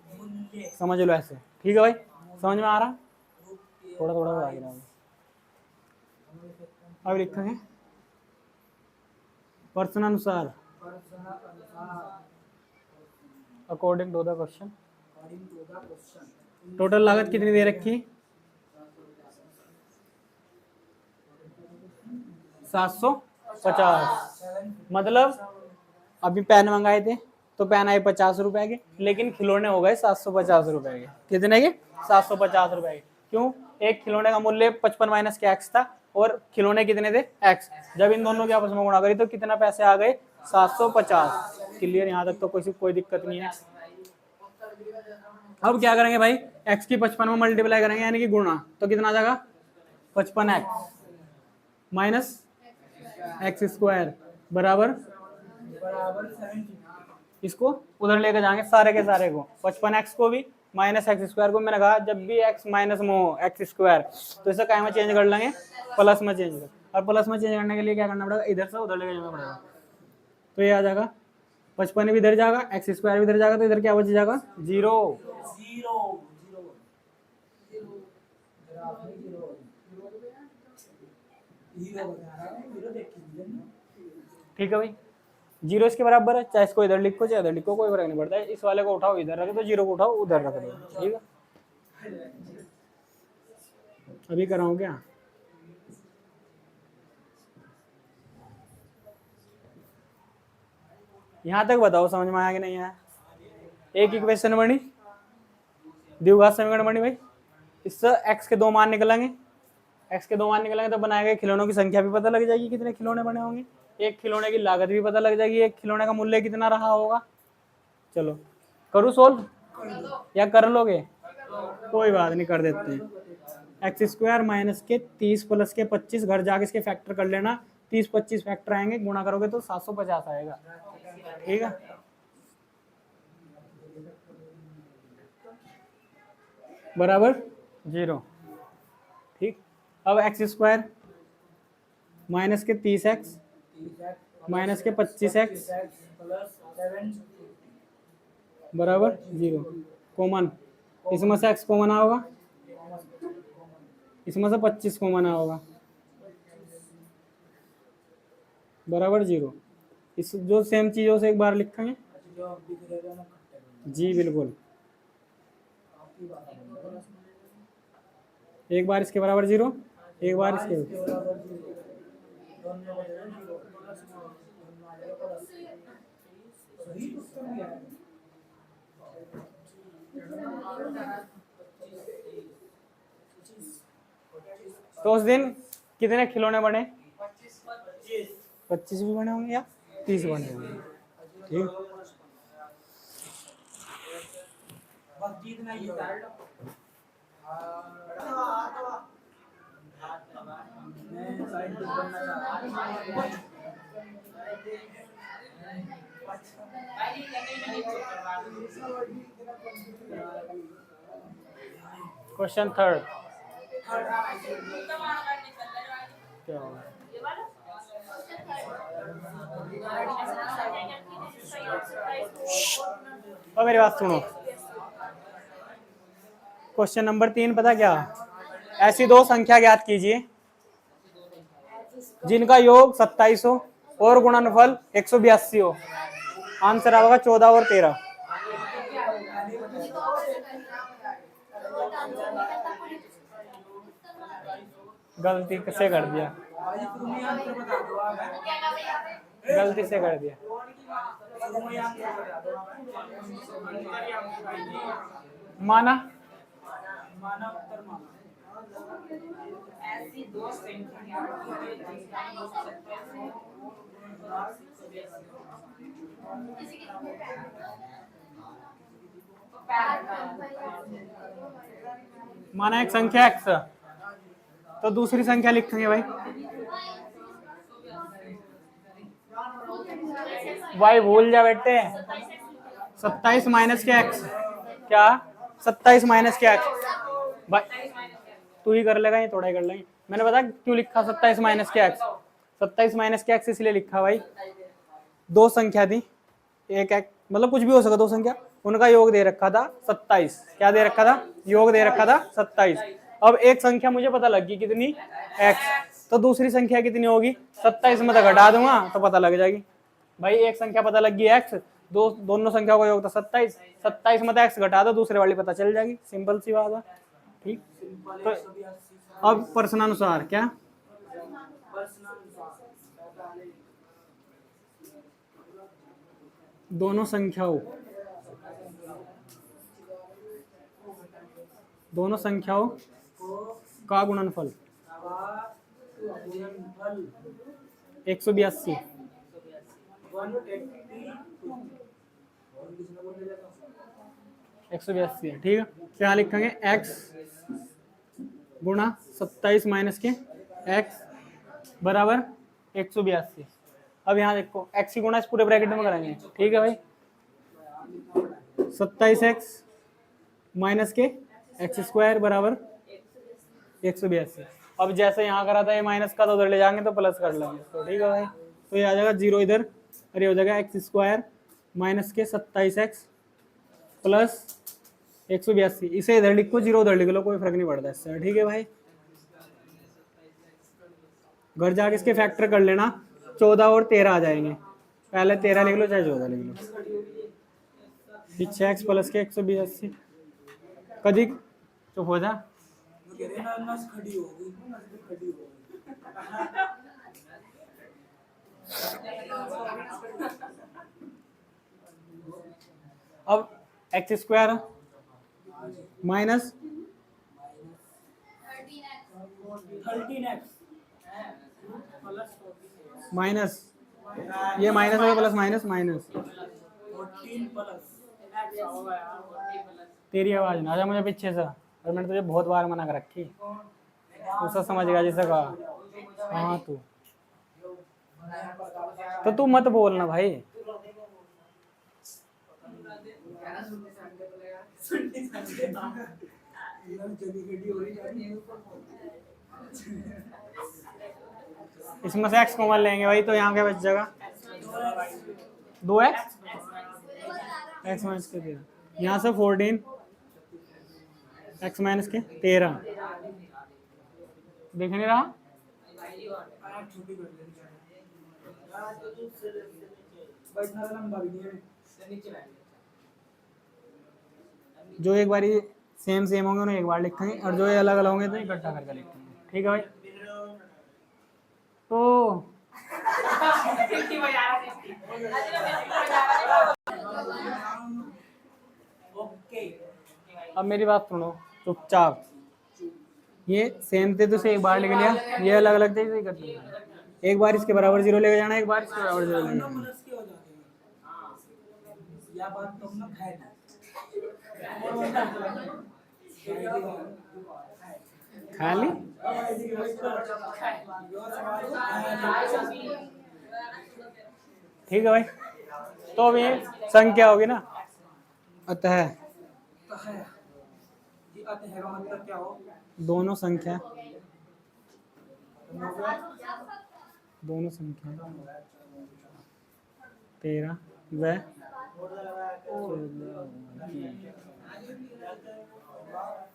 समझ लो ऐसे। ठीक है भाई, समझ में आ रहा, थोड़ा थोड़ा बढ़ा के रहा। अब लिखेंगे प्रश्न अनुसार, according to the question, total लागत कितनी दे रखी, 750। मतलब अभी पेन मंगाए थे तो पेन आए 50 रुपए के, लेकिन खिलौने हो गए 750 रुपए के। कितने के, 750 रुपए के। क्यों, एक खिलौने का मूल्य 55 माइनस के एक्स था और खिलौने कितने थे एक्स, जब इन दोनों की आपस में गुणा करी तो कितना पैसे आ गए 750। क्लियर, यहाँ तक तो कोई दिक्कत नहीं है। अब क्या करेंगे भाई, x की 55 में मल्टीप्लाई करेंगे यानी कि गुणा, तो कितना आ जाएगा 55x माइनस एक्स स्क्वायर बराबर, इसको उधर लेकर जाएंगे सारे के सारे को, 55x को भी माइनस एक्स स्क्वायर को। मैंने कहा जब भी x माइनस में हो एक्स स्क्वायर तो इसे क्या में चेंज कर लेंगे, प्लस में चेंज कर, और प्लस में चेंज करने के लिए क्या करना पड़ेगा, इधर से उधर लेकर जाना पड़ेगा। तो ये आ जाएगा 55 भी इधर जाएगा, एक्स स्क्वायर भी इधर जाएगा, तो इधर क्या बच जाएगा 0। ठीक है भाई, 0 इसके बराबर है, चाहे इसको इधर लिखो चाहे इधर लिखो, कोई फर्क नहीं पड़ता है। इस वाले को उठाओ इधर रख दो, 0 को उठाओ उधर रख दो। ठीक है, अभी कराऊं क्या, यहां तक बताओ समझ में आया कि नहीं आया। एक इक्वेशन बनी, द्विघात समीकरण बनी भाई, इससे x के दो मान निकलेंगे, x के दो मान निकलेंगे तो बनाए गए खिलौनों की संख्या भी पता लग जाएगी, कितने खिलौने बने होंगे, एक खिलौने की लागत भी पता लग जाएगी, एक खिलौने का मूल्य कितना रहा होगा। चलो करूँ सोल्व या कर लोगे, कोई बात नहीं कर देते हैं। एक्स स्क्वायर माइनस के 30 प्लस के 25, घर जाके इसके फैक्टर कर लेना, 30 25 फैक्टर आएंगे, गुणा करोगे तो 750 आएगा। ठीक है, बराबर 0। ठीक, अब एक्स स्क्वायर माइनस के 30x माइनस के 25x बराबर 0, कॉमन, इसमें से x कॉमन आ होगा, इसमें से 25 कॉमन आ होगा, बराबर 0। इस जो सेम चीजों से एक बार लिखेंगे जी, बिल्कुल एक बार इसके बराबर 0, एक बार इसके, तो उस दिन कितने खिलौने बने, 25 भी बने होंगे या 30 बने होंगे। ठीक, क्वेश्चन थर्ड क्या होगा, और मेरी बात सुनो, क्वेश्चन नंबर 3 पता क्या, ऐसी दो संख्या ज्ञात कीजिए जिनका योग 27 हो और गुणनफल 182 हो। आंसर आएगा 14 और 13। गलती से कर दिया, भाई तुम ही आंसर बता दो आप। गलती से कर दिया। तुम ही आंसर बता दो आप। माना माना उत्तर माना। ऐसी दो संख्याएं जिनका योग 27 हो और 182। माना एक संख्या x, तो दूसरी संख्या लिखेंगे भाई y, भूल जा बेटे, 27 माइनस के x, क्या 27 माइनस के x भाई, तू ही कर लेगा, ये थोड़ा ही कर लेंगे। मैंने बताया क्यों लिखा 27 माइनस के x, 27 माइनस के x इसलिए लिखा भाई, दो संख्या थी, एक एक मतलब कुछ भी हो सका, दो संख्या, उनका योग दे रखा था 27, क्या दे रखा था, योग दे रखा था 27। अब एक संख्या मुझे पता लग गई कितनी, x, तो दूसरी संख्या कितनी होगी, 27 में तो घटा दूंगा तो पता लग जाएगी भाई। एक संख्या पता लग गई x, दोनों संख्या का योग था 27, 27 में x घटा दो, दूसरे वाली पता चल जाएगी, सिंपल सी बात है। ठीक, तो अब प्रश्नानुसार क्या, दोनों संख्याओं का गुणनफल 182, 182 है। ठीक है, तो यहाँ लिखेंगे x गुणा 27 माइनस के x बराबर 182। अब यहाँ देखो x की गुणा इस पूरे ब्रैकेट में करेंगे, ठीक है भाई, 27x माइनस के x स्क्वायर बराबर 182। अब जैसे यहाँ करा था ये माइनस का, तो उधर ले जाएंगे तो प्लस कर लेंगे, तो ठीक है भाई, तो ये आ जाएगा 0 इधर, और ये हो जाएगा x स्क्वायर माइनस के 27x प्लस 182। इसे इधर लिखो, 0 उधर लिख लो, कोई फर्क नहीं पड़ता इससे, ठीक है भाई। घर जाके इसके फैक्टर कर लेना, 14 और 13 आ जाएंगे, पहले 13 लिख लो चाहे 14 लिख लो, पीछे x प्लस के 182। कभी चुप हो जा, अब x square minus 13x minus, ये माइनस है प्लस माइनस माइनस, 14 प्लस तेरी आवाज ना आ जा मुझे पीछे से, और मैंने तुझे बहुत बार मना कर रखी, उसका समझ गया जिसे कहा। हाँ तो तू मत बोलना भाई, इसमें से x कॉमन लेंगे भाई, तो यहाँ क्या बच जाएगा, 2x, x माइनस के 13, यहाँ से 14 x माइनस के 13, देख नहीं रहा, जो एक बारी सेम होंगे उन्हें एक बार लिखेंगे, और जो ये अलग अलग होंगे तो इकट्ठा करके लिखेंगे, ठीक है भाई। तो अब मेरी बात सुनो चुपचाप, ये सेम थे तो इसे एक बार लिख लिया, ये अलग अलग थे इसे इकट्ठा करना, एक बार इसके बराबर 0 लेके जाना, एक बार इसके बराबर 0 लेके जाना, या बात तुम ना खाए खाली ठीक है भाई। तो अब ये संख्या होगी ना, अतः का मतलब क्या हो, दोनों संख्या 13 व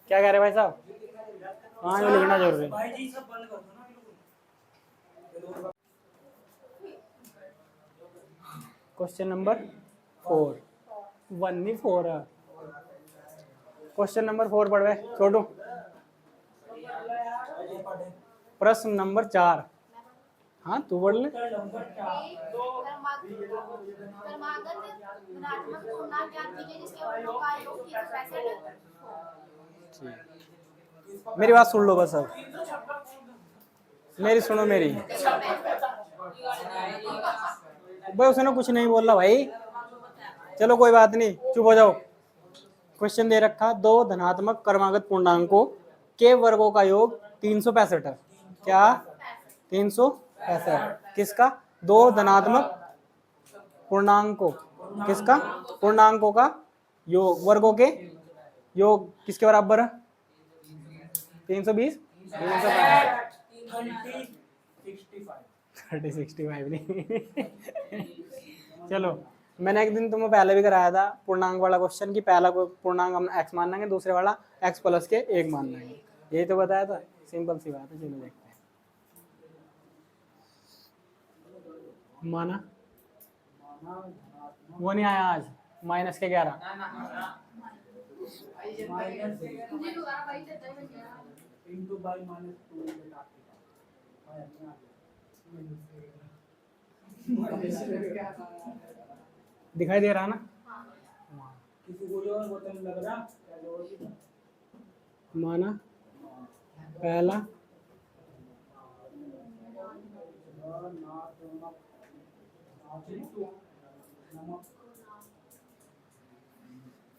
क्या कह रहे भाई साहब, हाँ ये लिखना जरूरी है। भाई जी सब बंद कर दो ना। क्वेश्चन नंबर 4, 1 नहीं 4 है, क्वेश्चन नंबर 4 पढ़ छोटू, प्रश्न नंबर 4। हाँ तू बोल ले। क्रमागत धनात्मक पूर्णांक ज्ञात कीजिए जिसके वर्गों का योग 365। मेरी बात सुन लो बस अब, मेरी सुनो मेरी। भाई उसने कुछ नहीं बोला भाई, चलो कोई बात नहीं, चुप हो जाओ। क्वेश्चन दे रखा, दो धनात्मक क्रमागत पूर्णांकों के वर्गों का योग 365 है। क्या 365? किसका? दो धनात्मक पूर्णांकों, किसका? पूर्णांकों का योग, वर्गों के योग किसके बराबर है? 320, 365 नहीं। चलो मैंने एक दिन तुम्हें पहले भी कराया था पूर्णांक वाला क्वेश्चन, कि पहला पूर्णांक हम x मान लेंगे, दूसरे वाला x प्लस के 1 मान लेंगे, यही तो बताया था। सिंपल सी बात है, चलो देखते हैं। माना वो नहीं आया आज, माइनस के 11। दिखाई दे रहा ना? माना पहला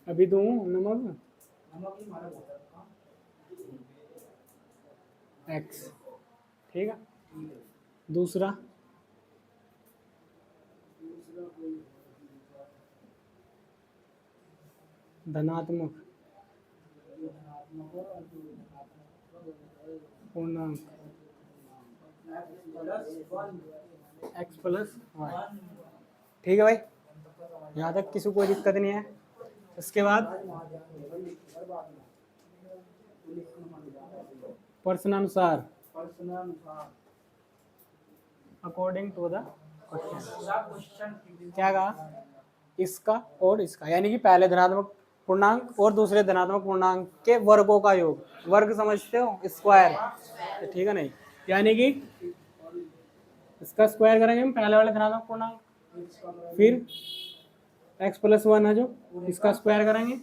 अभी दूं नमक x, ठीक है। दूसरा धनात्मक पूर्णांक x प्लस y, ठीक है भाई, यहाँ तक किसी को कोई दिक्कत नहीं है। इसके बाद प्रश्नानुसार, अकॉर्डिंग टू द क्वेश्चन, क्या कहा? इसका और इसका, यानी कि पहले धनात्मक पूर्णांक और दूसरे धनात्मक पूर्णांक के वर्गों का योग। वर्ग समझते हो? स्क्वायर, ठीक है नहीं, यानी कि इसका स्क्वायर करेंगे हम पहले वाले धनात्मक पूर्णांक, फिर x प्लस 1 है जो, इसका स्क्वायर करेंगे,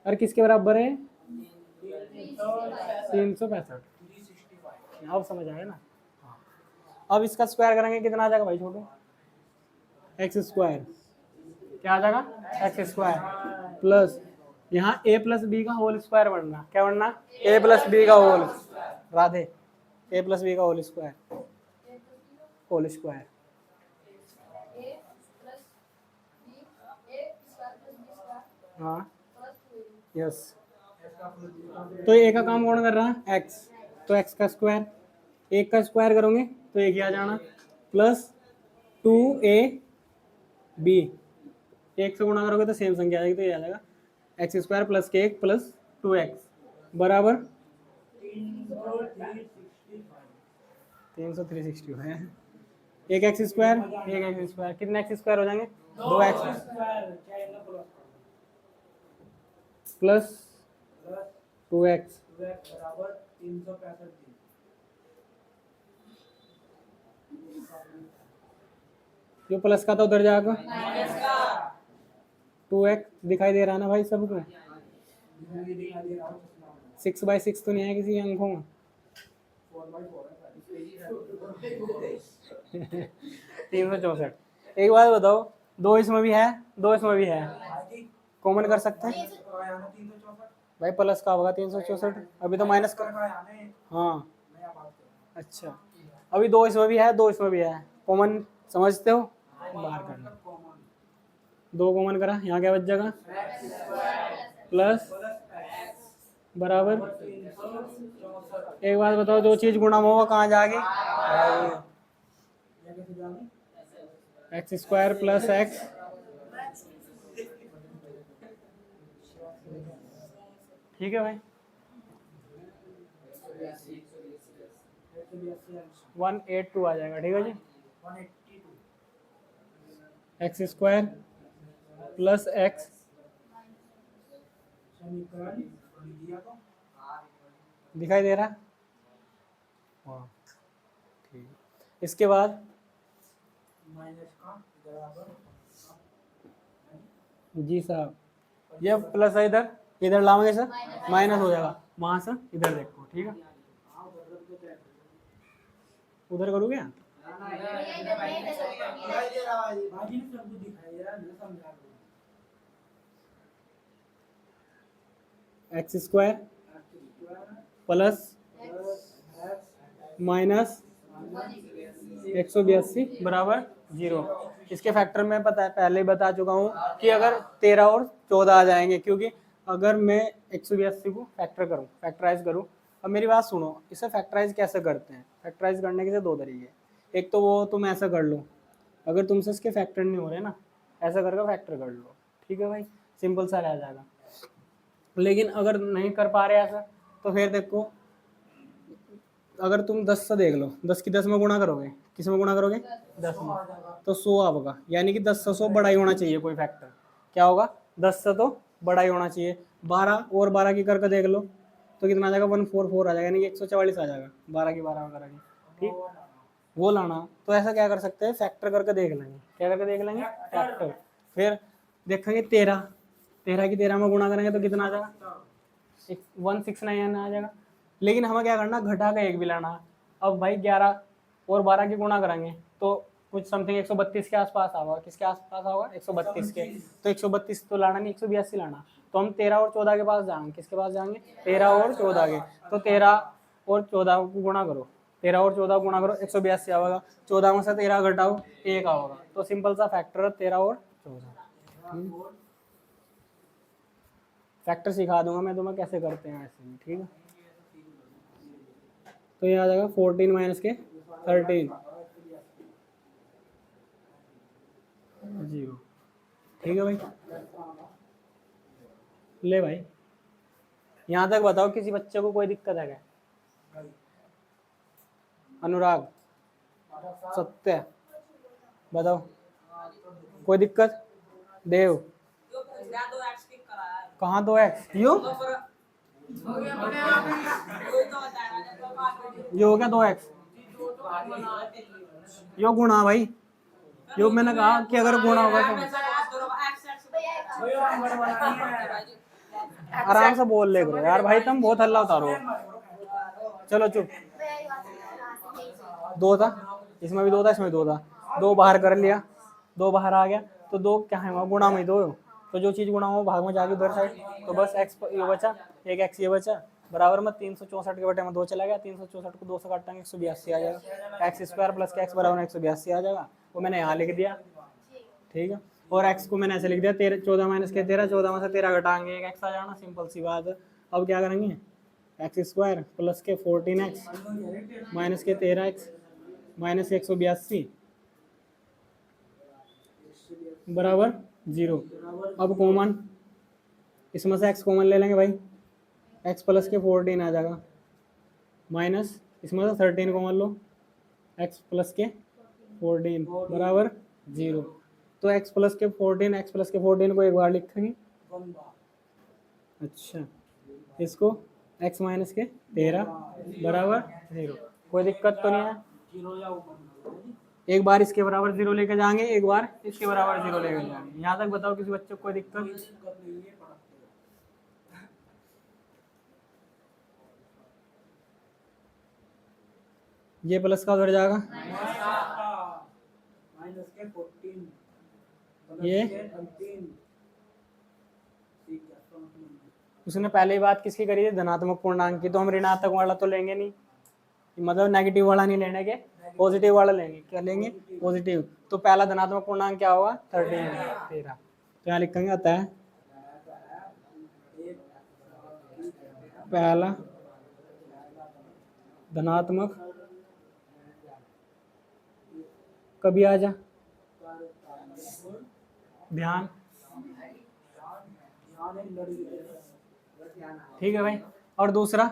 और किसके बराबर है? 365। अब समझ आया ना? हाँ। अब इसका स्क्वायर करेंगे, कितना आ जाएगा भाई छोटू? एक्स स्क्वायर, क्या आ जाएगा? एक्स स्क्वायर प्लस यहाँ a प्लस बी का होल स्क्वायर बनना, क्या बनना? a प्लस बी का whole, Radhe, a plus B का होल स्क्वायर, होल स्क्वायर। हाँ यस, तो ए का काम कौन कर रहा है? x, तो x का स्क्वायर, एक का स्क्वायर करोगे तो एक ही आ जाना, प्लस 2ab, एक से गुणा करोगे तो सेम संख्या आ जाएगी, तो ये आ जाएगा एक्स स्क्वायर प्लस के 1 प्लस 2x बराबर 365 है। एक एक्स स्क्वायर, एक एक्स स्क्वायर, कितने एक्स स्क्वायर हो जाएंगे? 2x प्लस 2x बराबर 365। जो प्लस का था उधर जाएगा 2x, दिखाई दे रहा ना भाई सबको? 6/6 तो नहीं है किसी अंकों में? 364। एक बात बताओ, दो इसमें भी है, दो इसमें भी है, कॉमन कर सकते हैं भाई? प्लस का होगा 364, अभी तो माइनस का। हाँ अच्छा, अभी दो इसमें भी है, दो इसमें भी है, कॉमन समझते हो? बाहर करना, दो कॉमन करा, यहाँ क्या बच जाएगा? प्लस बराबर, एक बात बताओ, जो चीज गुणा होगा कहाँ जाएगी? एक्स स्क्वायर प्लस एक्स, ठीक है भाई, 182 आ जाएगा, ठीक है जी। एक्स स्क्वायर प्लस एक्स, दिखाई दे रहा है? हाँ इसके बाद माइनस का बराबर जी साहब, ये प्लस है इधर, इधर लाओगे सर माइनस हो जाएगा, वहां से इधर देखो, ठीक है। उधर करोगे बाजी ने सब कुछ दिखाई यार, मैं समझा रहा हूँ। एक्स स्क्वायर प्लस माइनस 182 बराबर 0। इसके फैक्टर में पहले ही बता चुका हूँ कि अगर 13 और 14 आ जाएंगे, क्योंकि अगर मैं 182 को फैक्टराइज करूँ, अब मेरी बात सुनो, इसे फैक्टराइज कैसे करते हैं? फैक्टराइज करने के से दो तरीके, एक तो वो तुम ऐसा कर लो, अगर तुमसे इसके फैक्टर नहीं हो रहे ना, ऐसा करके फैक्टर कर लो, ठीक है भाई, सिंपल सा रह जाएगा। लेकिन अगर नहीं कर पा रहे ऐसा, तो फिर देखो, अगर तुम 10 से देख लो, 10 की 10 में गुणा करोगे, किस में गुणा करोगे? 10 में, तो 100 आपका, यानी कि 10 से 100 बड़ा ही होना चाहिए कोई फैक्टर। क्या होगा? 10 से तो बड़ा ही होना चाहिए। 12 और 12 की करके देख लो, तो कितना आ जाएगा? 144 आ जाएगा, यानी कि 144 आ जाएगा 12 की 12 वगैरह की, ठीक, वो लाना। तो ऐसा क्या कर सकते हैं, फैक्टर करके देख लेंगे। क्या करके देख लेंगे? फैक्टर। फिर देखेंगे 13 की 13 में गुणा करेंगे तो कितना आ जाएगा? 169 आ जाएगा। लेकिन हमें क्या करना, घटा का एक भी लाना। अब भाई 11 और 12 की गुणा करेंगे तो कुछ समथिंग 132 के आसपास आएगा। किसके आसपास आएगा? 132 के। तो 132 तो लाना नहीं, 182 लाना। तो हम 13 और 14 के पास जाएंगे। किसके पास जाएंगे? 13 और 14 के। तो 13 और 14 को गुणा करो, 13 और 14 को गुणा करो, 182 आएगा। 14 में से 13 घटाओ, 1 आएगा। तो सिंपल सा फैक्टर है 13 और 14। फैक्टर सिखा दूंगा मैं तुम्हें कैसे करते हैं ऐसे ही, ठीक है। तो ये आ जाएगा 14 माइनस के 13 0, ठीक है भाई। ले भाई, यहाँ तक बताओ किसी बच्चे को कोई दिक्कत है क्या? अनुराग, सत्य, बताओ कोई दिक्कत? देव, कहाँ 2x? यो ये हो गया 2x, यो गुणा भाई, यो मैंने कहा कि अगर गुणा होगा तो आराम से बोल ले करो यार भाई, तुम बहुत हल्ला उतारो। चलो चुप। 2 था, इसमें भी 2 था, इसमें भी 2 था, 2 बाहर कर लिया, 2 बाहर आ गया, तो 2 क्या है वहाँ गुणा में 2, तो जो चीज़ गुणा हो भाग में जाके उधर साइड, तो बस x ये बचा, एक x ये बचा, बराबर में 364 के बटे में 2 चला गया, 364 को 2 से काटेंगे 182 आ जाएगा। एक्स स्क्वायर प्लस के x बराबर 182 आ जाएगा, वो मैंने यहाँ लिख दिया, ठीक है। और x को मैंने ऐसे लिख दिया 14 माइनस के 13, 14 में से 13 घटाएंगे, एक x आ जाना, सिंपल सी बात है। अब क्या करेंगे, एक्स स्क्वायर प्लस के 14x माइनस के 13x माइनस 182 बराबर 0। अब कॉमन, इसमें से x कॉमन ले लेंगे भाई, x प्लस के 14 आ जाएगा, माइनस इसमें से 13 कॉमन लो, x प्लस के 14 बराबर 0। तो x प्लस के 14 को एक बार लिखेंगे, अच्छा, इसको x माइनस के 13 बराबर 0। कोई दिक्कत तो नहीं है? एक बार इसके बराबर 0 लेके जाएंगे, एक बार इसके बराबर 0 लेके जाएंगे। यहाँ तक बताओ किसी बच्चे को कोई दिक्कत? ये प्लस का उधर जाएगा, माइनस के 14 ये उसने पहले ही बात किसकी करी थी? धनात्मक पूर्णांक की। तो हम ऋणात्मक वाला तो लेंगे नहीं, मतलब नेगेटिव वाला नहीं लेने के, पॉजिटिव वाला लेंगे। क्या लेंगे? पॉजिटिव। तो पहला धनात्मक पूर्णांक क्या होगा? 13। तो यहाँ लिखेंगे आता है पहला धनात्मक, कभी आ जा, ध्यान, ठीक है भाई। और दूसरा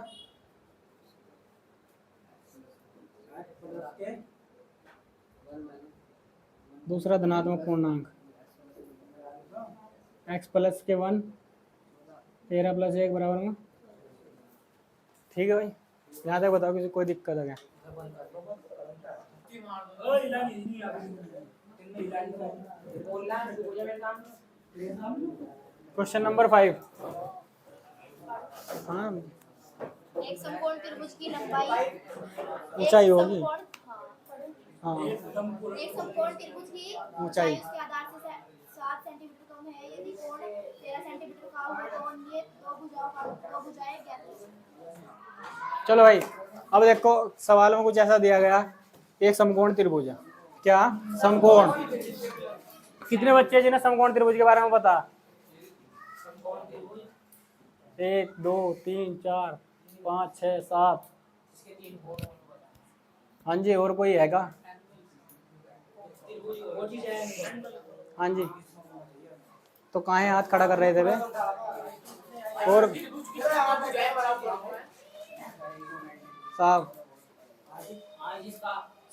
धनात्मक पूर्णांक x प्लस के 1, 13 प्लस 1 बराबर में, ठीक है भाई। यहाँ तक बताओ किसी कोई दिक्कत है क्या? ओए इलानी नहीं आ रही बोलना हो जाए काम। Question number 5। हाँ एक समकोण त्रिभुज की लंबाई ऊंचाई होगी। हाँ एक समकोण त्रिभुज की ऊंचाई। उसके आधार से 7 सेंटीमीटर कम है। यदि कोण 13 सेंटीमीटर का हो तो ये दो भुजाएं ज्ञात करें। चलो भाई, अब देखो सवाल में कुछ ऐसा दिया गया, एक समकोण त्रिभुज है। क्या समकोण? कितने बच्चे हैं जिन्हें समकोण त्रिभुज के बारे में पता? 1 2 3 4 5 6 7। इसके 3 कोण होने वाला। हाँ जी, और कोई हैगा? वो चीज है। हाँ जी, तो कहाँ है? हाथ खड़ा कर रहे थे वे। और साहब,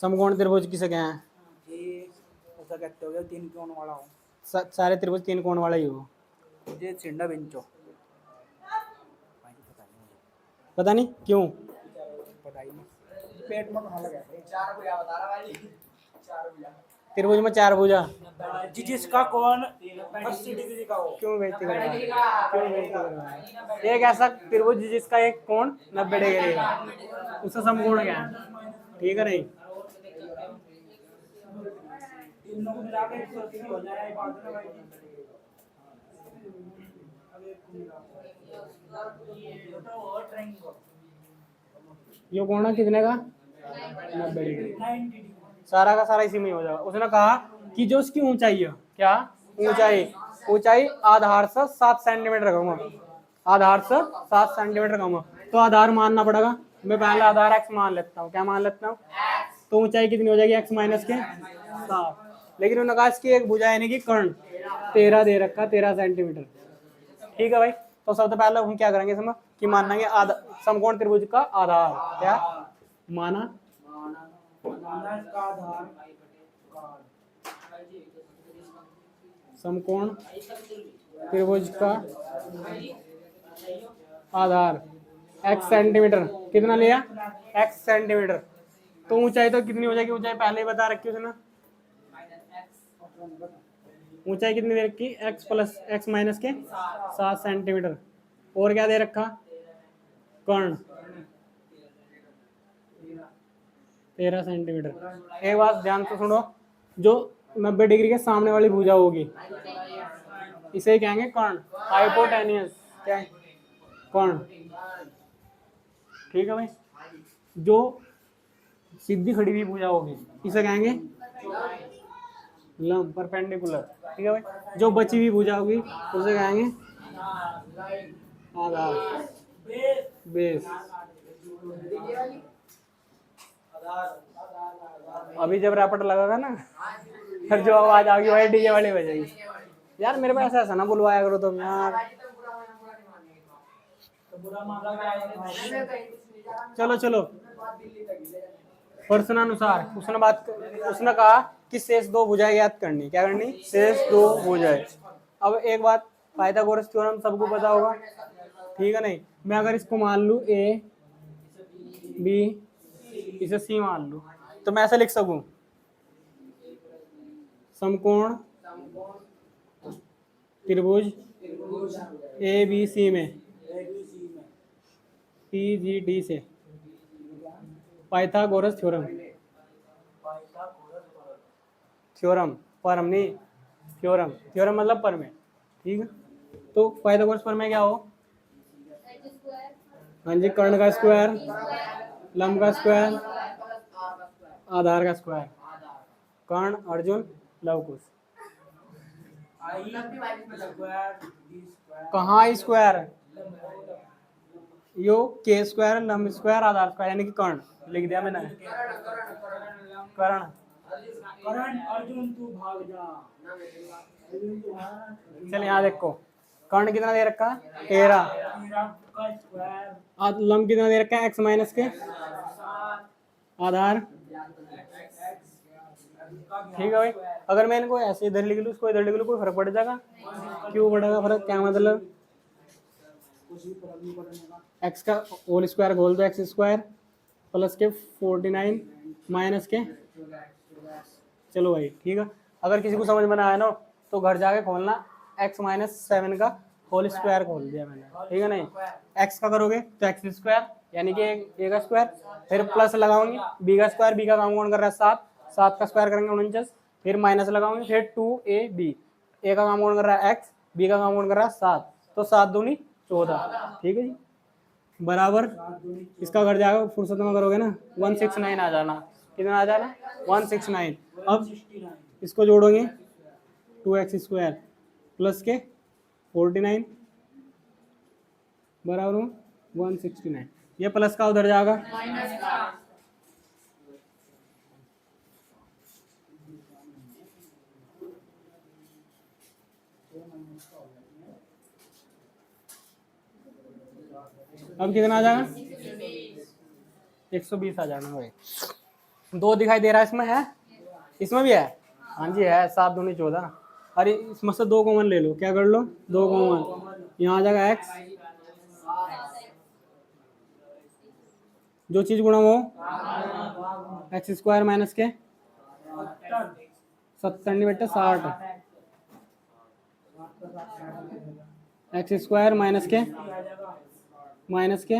समकोण त्रिभुज किसे कहे हैं? ये ऐसा कहते हो गया 3 कोण वाला हो सारे त्रिभुज 3 कोण वाला ही हो। ये चिंडा बेंचो पता नहीं क्यों। पता ही नहीं पेट में कहाँ लगा है 4 भुजा बता रहा भाई, 4 भुजा। त्रिभुज में 4 भुजा। जिसका कोण 80 डिग्री का हो। क्यों बेइज्जती कर रहा है? क्यों बेइज्जती कर रहा है? एक ऐसा त्रिभुज जिसका एक कोण 90 डिग्री का, उसका समकोण क्या है? ठीक है नहीं? तीनों को मिला के 180 हो जाए ये बात ना भाई। अब एक को मिला ये तो और ट्रायंगल ये कोण है कितने का? 90 डिग्री। 90 डिग्री। सारा का सारा इसी में हो जाएगा। उसने कहा कि जो उसकी ऊंचाई है, क्या ऊंचाई आधार से 7 सेंटीमीटर कम है। आधार से 7 सेंटीमीटर कम है, तो आधार मानना पड़ेगा। मैं पहले आधार x मान लेता हूँ। क्या मान लेता हूँ? तो ऊंचाई कितनी हो जाएगी? x माइनस के 7। लेकिन उन्होंने कहा इसकी एक भुजा यानी कि कर्ण 13 दे रखा, 13 सेंटीमीटर। ठीक है भाई, तो सबसे पहले हम क्या करेंगे इसमें कि मानना समकोण त्रिभुज का आधार क्या माना? का आधार समकोण त्रिभुज का आधार x सेंटीमीटर। कितना लिया? x centimetre. तो ऊंचाई तो कितनी हो जाएगी? ऊंचाई पहले ही बता रखी उसने। ऊंचाई कितनी दे रखी? x प्लस x माइनस के 7 सेंटीमीटर। और क्या दे रखा? कर्ण 13 सेंटीमीटर। एक बात ध्यान से सुनो, जो 90 डिग्री के सामने वाली भुजा होगी इसे कहेंगे कर्ण, हाइपोटेनियस। क्या है? कर्ण। ठीक है भाई। जो सीधी खड़ी हुई भुजा होगी इसे कहेंगे लंब, परपेंडिकुलर। ठीक है भाई। जो बची हुई भुजा होगी उसे कहेंगे आधार, बेस। अभी जब रैपट लगेगा ना, फिर जो आवाज आ गई भाई डीजे वाली बजेगी। यार मेरे पास ऐसा ना बुलवाया करो तुम यार। चलो चलो, प्रश्नानुसार उसने कहा कि शेष 2 भुजाएं ज्ञात करनी। क्या करनी? शेष 2 भुजाएं। अब एक बात, पाइथागोरस थ्योरम सबको पता होगा। ठीक है नहीं? मैं अगर इसको मान लूं a b, इसे c मान लूं, तो मैं ऐसा लिख सकूं समकोण त्रिभुज ए बी सी में पी जी डी से पाइथागोरस थ्योरम। थ्योरम, परम नहीं, थ्योरम। थ्योरम मतलब परमेय। ठीक है, तो पाइथागोरस परमेय क्या हो? हाँ जी, कर्ण का स्क्वायर, लंब का स्क्वायर, आधार का स्क्वायर। कर्ण, अर्जुन, लवकुश। कहाँ स्क्वायर? यो के स्क्वायर, लंब स्क्वायर, आधार स्क्वायर, यानी कि कर्ण लिख दिया मैंने। कर्ण। अर्जुन तू भाग जा। चल यहाँ देखो, कर्ण कितना दे रखा? 13। का स्क्वायर लंब कितना दे रखा है? x माइनस के। आधार। ठीक है भाई। अगर मैं इनको ऐसे इधर लिख लूँ, इसको इधर लिख लूँ, कोई फर्क पड़ जाएगा? क्यों पड़ेगा फर्क? क्या मतलब? x का होल स्क्वायर बोल दो, x स्क्वायर प्लस के 49 माइनस के चलो भाई ठीक है, अगर किसी को समझ में ना आया ना तो घर जाके खोलना, x माइनस 7 का होल स्क्वायर खोल दिया मैंने, ठीक है नहीं, x का करोगे तो एक्स स्क्वायर यानी कि a का स्क्वायर, फिर प्लस लगाओगे b का स्क्वायर, b का काम कौन कर रहा है 7, 7 का स्क्वायर करेंगे 49, फिर माइनस लगाओगे, फिर 2ab, a का काम कौन कर रहा है x, b का काम कौन कर रहा है 7, तो 7 दूनी 14, ठीक है जी, बराबर इसका घर जाएगा फुर्सत में करोगे ना 169 आ जाना, कितना आ जाना 169। अब इसको जोड़ोगे 2x स्क्वायर प्लस के 49 बराबर 169, ये प्लस का उधर जाएगा अब कितना आ जाएगा 120 आ जाना भाई, 2 दिखाई दे रहा है इसमें, है इसमें भी है, हाँ जी है, 7 दूनी 14, अरे इसमें से 2 कॉमन ले लो, क्या कर लो 2 कॉमन, यहाँ आ जाएगा x, जो चीज गुणा हो एक्स स्क्वायर माइनस के 70 बेटा 60, एक्स स्क्वायर माइनस के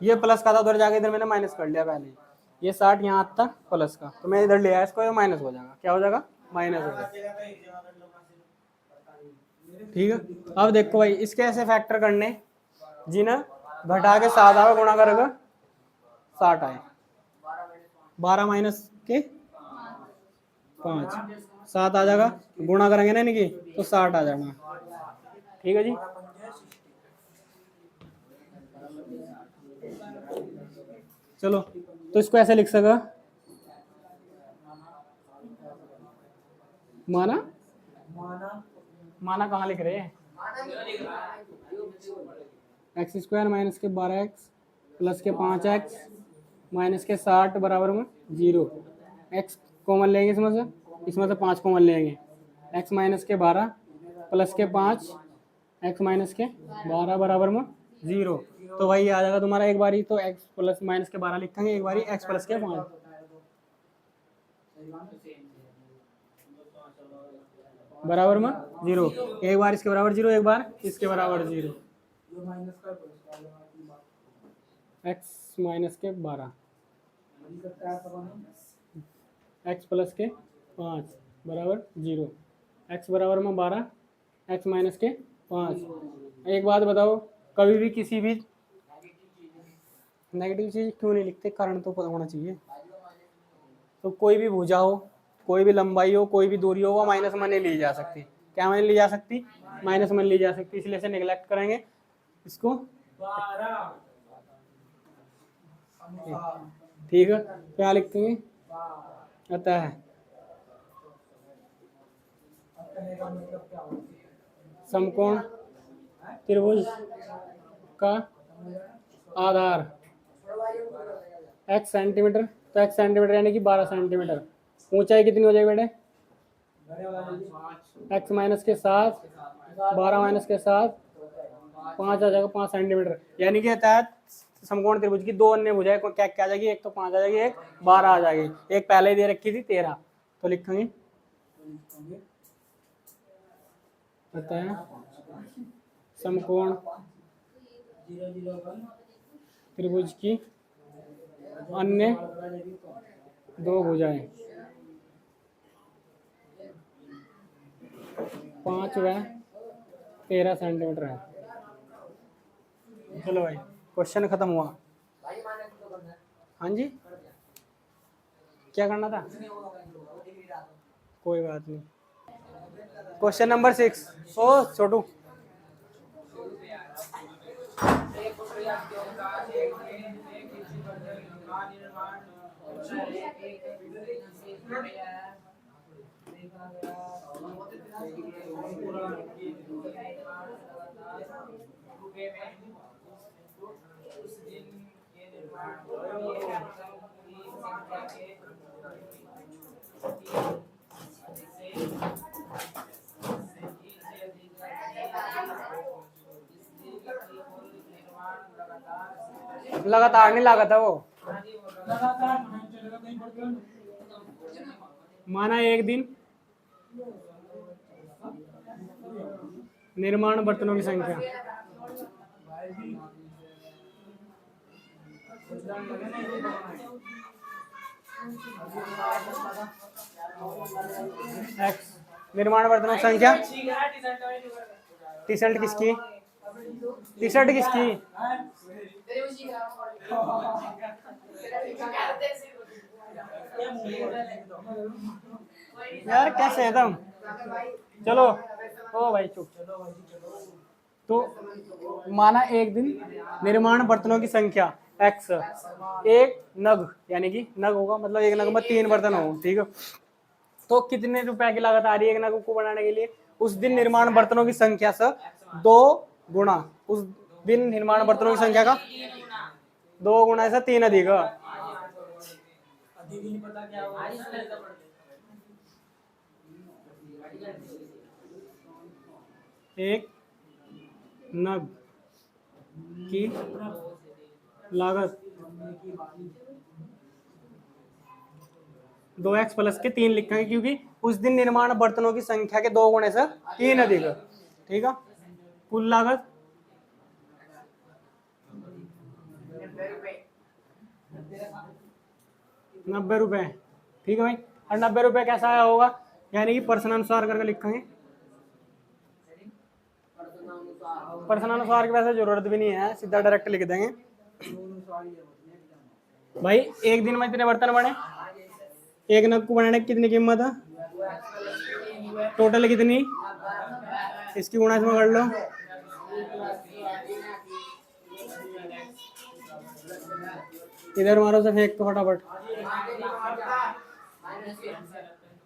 ये प्लस का था, उधर जाके इधर मैंने माइनस कर लिया पहले, ये 60 यहाँ आता प्लस का, तो मैं इधर ले आया इसको, ये माइनस हो जाएगा, क्या हो जाएगा माइनस हो जाएगा, ठीक है। अब देखो भाई इसके ऐसे फैक्टर करने जिन्हें घटा के 7 आवे गुणा करेगा 60 आए, 12 माइनस के 5, 7 आ जाएगा, गुणा करेंगे ना इनकी तो 60 आ जाना, ठीक है जी। चलो तो इसको ऐसे लिख सका, माना माना कहाँ लिख रहे हैं, एक्स स्क्वायर माइनस के 12x प्लस के 5x माइनस के 60 बराबर में 0, x कॉमन लेंगे इसमें से 5 कॉमन लेंगे, x माइनस के 12 प्लस के 5 x माइनस के 12 बराबर में 0, तो वही आ जाएगा तुम्हारा एक बारी तो x प्लस माइनस के 12 लिखेंगे, एक बारी x प्लस के 5 बराबर में 0, एक बार इसके बराबर 0, एक बार इसके बराबर 0, x माइनस के 12 x प्लस के 5 बराबर 0, x बराबर में 12 x माइनस के 5। एक बात बताओ, कभी भी किसी भी नेगेटिव चीज क्यों नहीं लिखते, कारण तो पता होना चाहिए, तो कोई भी भुजा हो, कोई भी लंबाई हो, कोई भी दूरी हो, वो माइनस में नहीं ली जा सकती, क्या में ली जा सकती, माइनस में ली जा सकती, इसलिए से नेग्लेक्ट करेंगे इसको, ठीक है। क्या लिखते हैं अतः समकोण त्रिभुज का आधार x सेंटीमीटर, तो x सेंटीमीटर यानी कि 12 सेंटीमीटर, ऊंचाई कितनी हो जाएगी बेटे, x माइनस के 7 12 माइनस के 7 5 आ जाएगा 5 सेंटीमीटर, यानी कि तहत समकोण त्रिभुज की 2 अन्य भुजाएं क्या क्या आ जाएगी, एक तो 5 आ जाएगी, एक 12 आ जाएगी, एक पहले ही दे रखी थी 13, तो लिखेंगे पता है समकोण त्रिभुज की अन्य 2 भुजाएं 5 व 13 सेंटीमीटर है। चलो भाई क्वेश्चन खत्म हुआ, हाँ जी क्या करना था, कोई बात नहीं। क्वेश्चन नंबर 6, ओ छोटू लगातार नहीं लगा था वो, लगातार माना एक दिन निर्माण बर्तनों की संख्या। एक्स निर्माण बर्तनों की संख्या। टी शर्ट किसकी? टी शर्ट किसकी? यार कैसे है तुम? चलो ओ भाई चुप। तो माना एक दिन निर्माण बर्तनों की संख्या x, एक नग यानी कि नग होगा मतलब एक नग में 3 बर्तन हो, ठीक है। तो कितने रुपए की लागत आ रही है एक नग को बनाने के लिए? उस दिन निर्माण बर्तनों की संख्या से 2 गुना, उस दिन निर्माण बर्तनों की संख्या का 2 गुना ऐसा 3 अधिक एक नग की लागत 2x प्लस के 3 लिखेंगे क्योंकि उस दिन निर्माण बर्तनों की संख्या के 2 गुणे से 3 अधिक, ठीक है। कुल लागत 90 रुपए, ठीक है भाई। और 90 रुपए कैसा आया होगा यानी कि प्रश्नानुसार करके लिखेंगे। प्रश्नानुसार की वैसे जरूरत भी नहीं है, सीधा डायरेक्ट लिख देंगे। भाई एक दिन में इतने बर्तन बने, एक नग को बनाने की कितनी कीमत है? टोटल कितनी? इसकी गुणा इसमें कर लो। इधर मारो से फेंक तो फटाफट।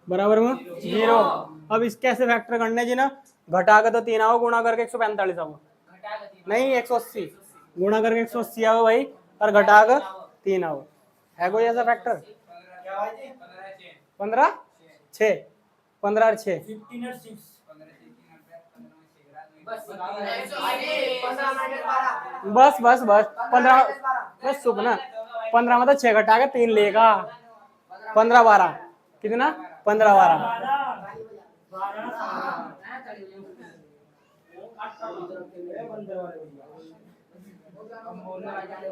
बराबर में 0। अब इसके ऐसे फैक्टर करने जी ना, घटा के तो 3 आओ, गुणा करके 145 आओ, नहीं 180, गुणा करके 180 आओ भाई, और घटा कर 3 आओ। है कोई ऐसा फैक्टर? 15 6 15 और 6 बस बस बस 15 बस चुप ना। 15 में तो 6 घटा के 3 लेगा, 15 12 कितना? 15 12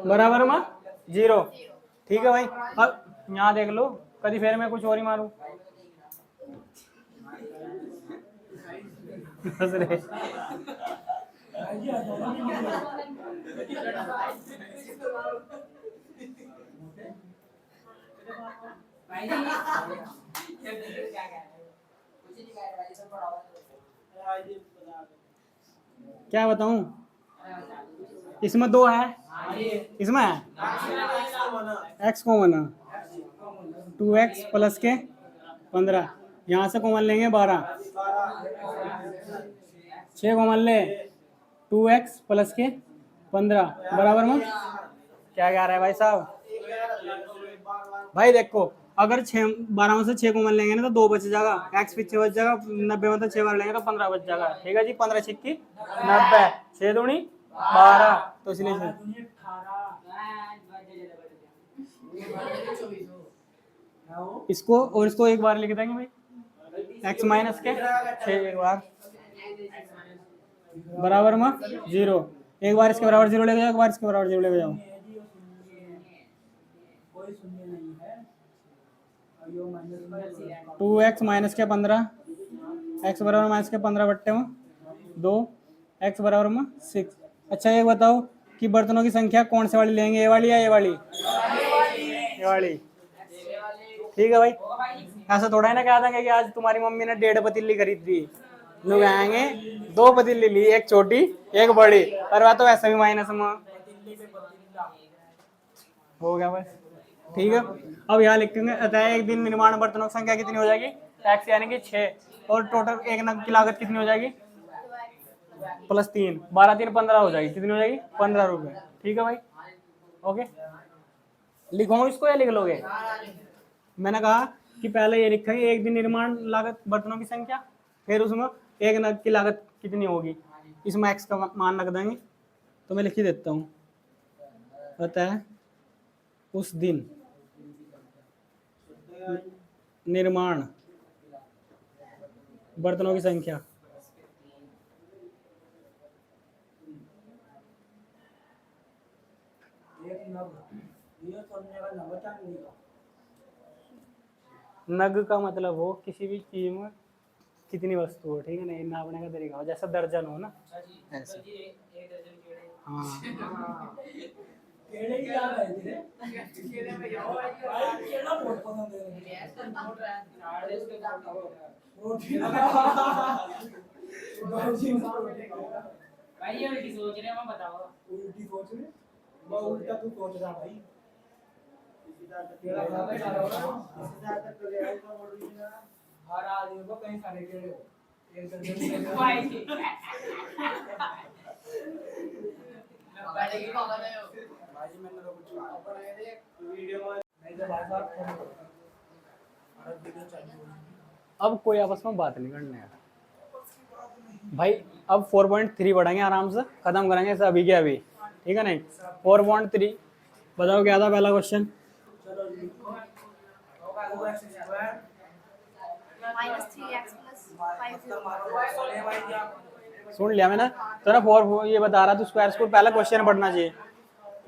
बराबर में 0, ठीक है भाई। अब यहाँ देख लो, कभी फिर मैं कुछ और ही मारूं। हंस रहे। क्या बताऊं? इसमें 2 है, इसमें है x कॉमन है, 2x प्लस के 15, यहाँ से कॉमन लेंगे 12, 6 कॉमन ले 2x प्लस के 15 बराबर में क्या कह रहा है भाई साहब? भाई देखो अगर 12 में से 6 कॉमन लेंगे ना तो 2 बच जाएगा, x पीछे बच जाएगा, 90 में तो 6 बार लेंगे तो 15 बच जाएगा, ठीक है जी। 15 छिक्की 90, 6 दूनी 12, तो इसलिए इसको और इसको एक बार लिख देंगे भाई, x माइनस के 6 एक बार बराबर में 0, एक बार इसके बराबर 0 लेके जाओ, एक बार इसके बराबर 0 लेके जाओ। 2x माइनस के 15, x बराबर माइनस के 15 बट्टे में 2, x बराबर में 6। अच्छा ये बताओ कि बर्तनों की संख्या कौन से वाली लेंगे, ये वाली या ये वाली? ये वाली, ठीक है भाई। ऐसा थोड़ा है ना कह देंगे कि आज तुम्हारी मम्मी ने 1.5 पतीली खरीद दी, लोग आएंगे 2 पतीली ली, एक छोटी एक बड़ी, पर वह तो वैसे भी माइनस में हो गया बस, ठीक है। अब यहाँ लिखेंगे अतः एक दिन निर्माण बर्तनों की संख्या कितनी हो जाएगी? x यानी कि 6, और टोटल एक नग की लागत कितनी हो जाएगी? प्लस 3, 12 3 15 हो जाएगी, कितनी हो जाएगी? 15 रुपए, ठीक है भाई। ओके लिखो इसको या लिख लोगे? मैंने कहा कि पहले ये लिखा है एक दिन निर्माण लागत बर्तनों की संख्या, फिर उसमें एक नग की लागत कितनी होगी, इसमें x का मान रख देंगे। तो मैं लिख ही देता हूँ, अतः उस दिन निर्माण, बर्तनों की संख्या, एक नग, ये सोने का नग चांदी का। नग का मतलब हो किसी भी चीज में कितनी वस्तु हो, ठीक है ना, ये नापने का तरीका हो, जैसा दर्जन हो ना ऐसे। हाँ केले की याद आई थी रे। भाई केला बहुत पसंद है रोटी भाई ये उल्टी सोच रहे हैं, मैं बताओ। उल्टी सोच रहे, मैं उल्टा तू सोच रहा भाई। केला खा के सारा हर आदमी को कई सारे केले हो, एक दर्जन भाई पहले की कॉल है भाई मैंने तो कुछ अपने देख वीडियो में नहीं तो भाई साहब और वीडियो चाहिए। अब कोई आपस में बात नहीं करने यार भाई। अब 4.3 बढ़ाएंगे, आराम से खत्म करेंगे इसे अभी के अभी, ठीक है नहीं। 4.3 बताओ क्या था पहला क्वेश्चन। चलो जी x स्क्वायर -3x + 5 सुन लिया मैंने तो ना। 4 ये बता रहा तू स्क्वायर स्क्वायर, पहला क्वेश्चन पढ़ना चाहिए।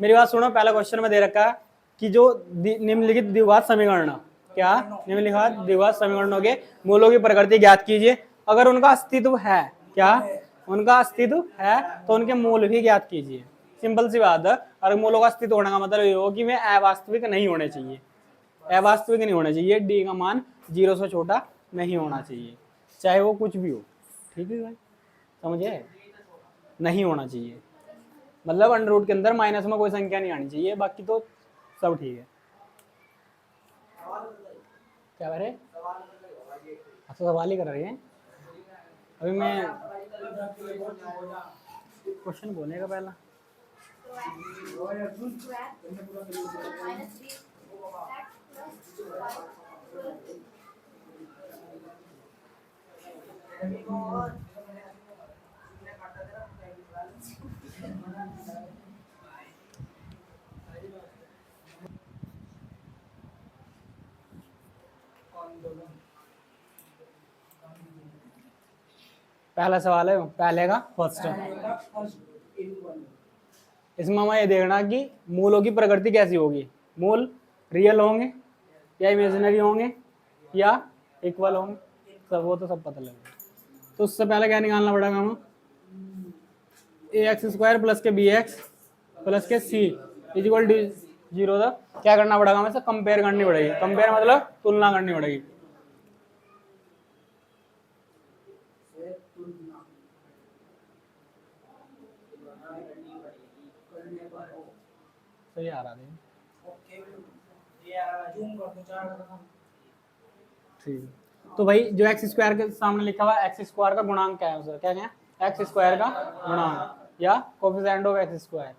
मेरी बात सुनो, पहला क्वेश्चन में दे रखा है कि जो निम्नलिखित द्विघात समीकरण, क्या निम्नलिखित द्विघात समीकरणों के मूलों की प्रकृति ज्ञात कीजिए। अगर उनका अस्तित्व है, क्या उनका अस्तित्व है तो उनके मूल भी ज्ञात कीजिए। सिंपल सी बात है। अगर मूलों का अस्तित्व होने का मतलब ये हो कि वे अवास्तविक नहीं होने चाहिए, अवास्तविक नहीं होने चाहिए। डी का मान 0 से छोटा नहीं होना चाहिए, चाहे वो कुछ भी हो, ठीक है भाई, समझे, नहीं होना चाहिए। मतलब अंडर रूट के अंदर माइनस में कोई संख्या नहीं आनी चाहिए, बाकी तो सब ठीक है। क्या कह रहे, अच्छा सवाल ही कर रही है। अभी मैं क्वेश्चन बोलने का पहला पहला सवाल है, पहले का फर्स्ट है। इसमें हमें ये देखना कि मूलों की प्रकृति कैसी होगी। मूल रियल होंगे या इमेजिनरी होंगे या इक्वल होंगे, सब वो तो सब पता लगेगा। तो उससे पहले क्या निकालना पड़ेगा हमें, ax² प्लस के bx प्लस के c इक्वल टू 0 था। क्या करना पड़ेगा हमें, कंपेयर करनी पड़ेगी। कंपेयर मतलब तुलना करनी पड़ेगी। सही आ रहा है, ठीक। तो भाई जो x² के सामने लिखा हुआ है, x² का गुणांक क्या है, उसे क्या है, x² का गुणांक या कोफिशिएंट ऑफ x²।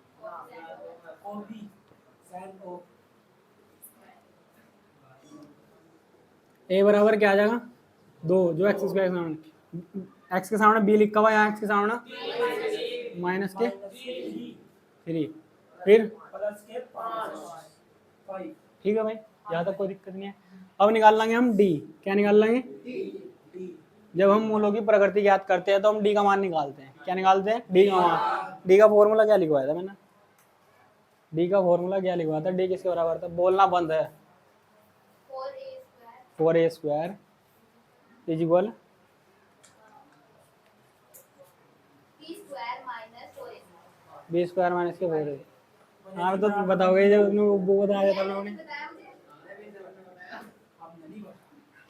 a बराबर क्या आ जाएगा 2, जो x² के सामने, x के सामने b लिखा हुआ है, x के सामने माइनस के 3, फिर प्लस के 5, ठीक है भाई, यहाँ तक कोई दिक्कत नहीं है। अब निकाल लेंगे हम d। क्या निकाल लेंगे, जब हम मूलों की प्रकृति ज्ञात करते हैं तो हम d का मान निकालते हैं। क्या निकालते हैं, d का मान। d का फॉर्मूला क्या लिखवाया था मैंने, d का फॉर्मूला क्या लिखवाया था, d किसके बराबर था, बोलना बंद है। 4a² is equal b² minus के 4a। हाँ तो बताओगे जब वो बता दिया था उन्होंने।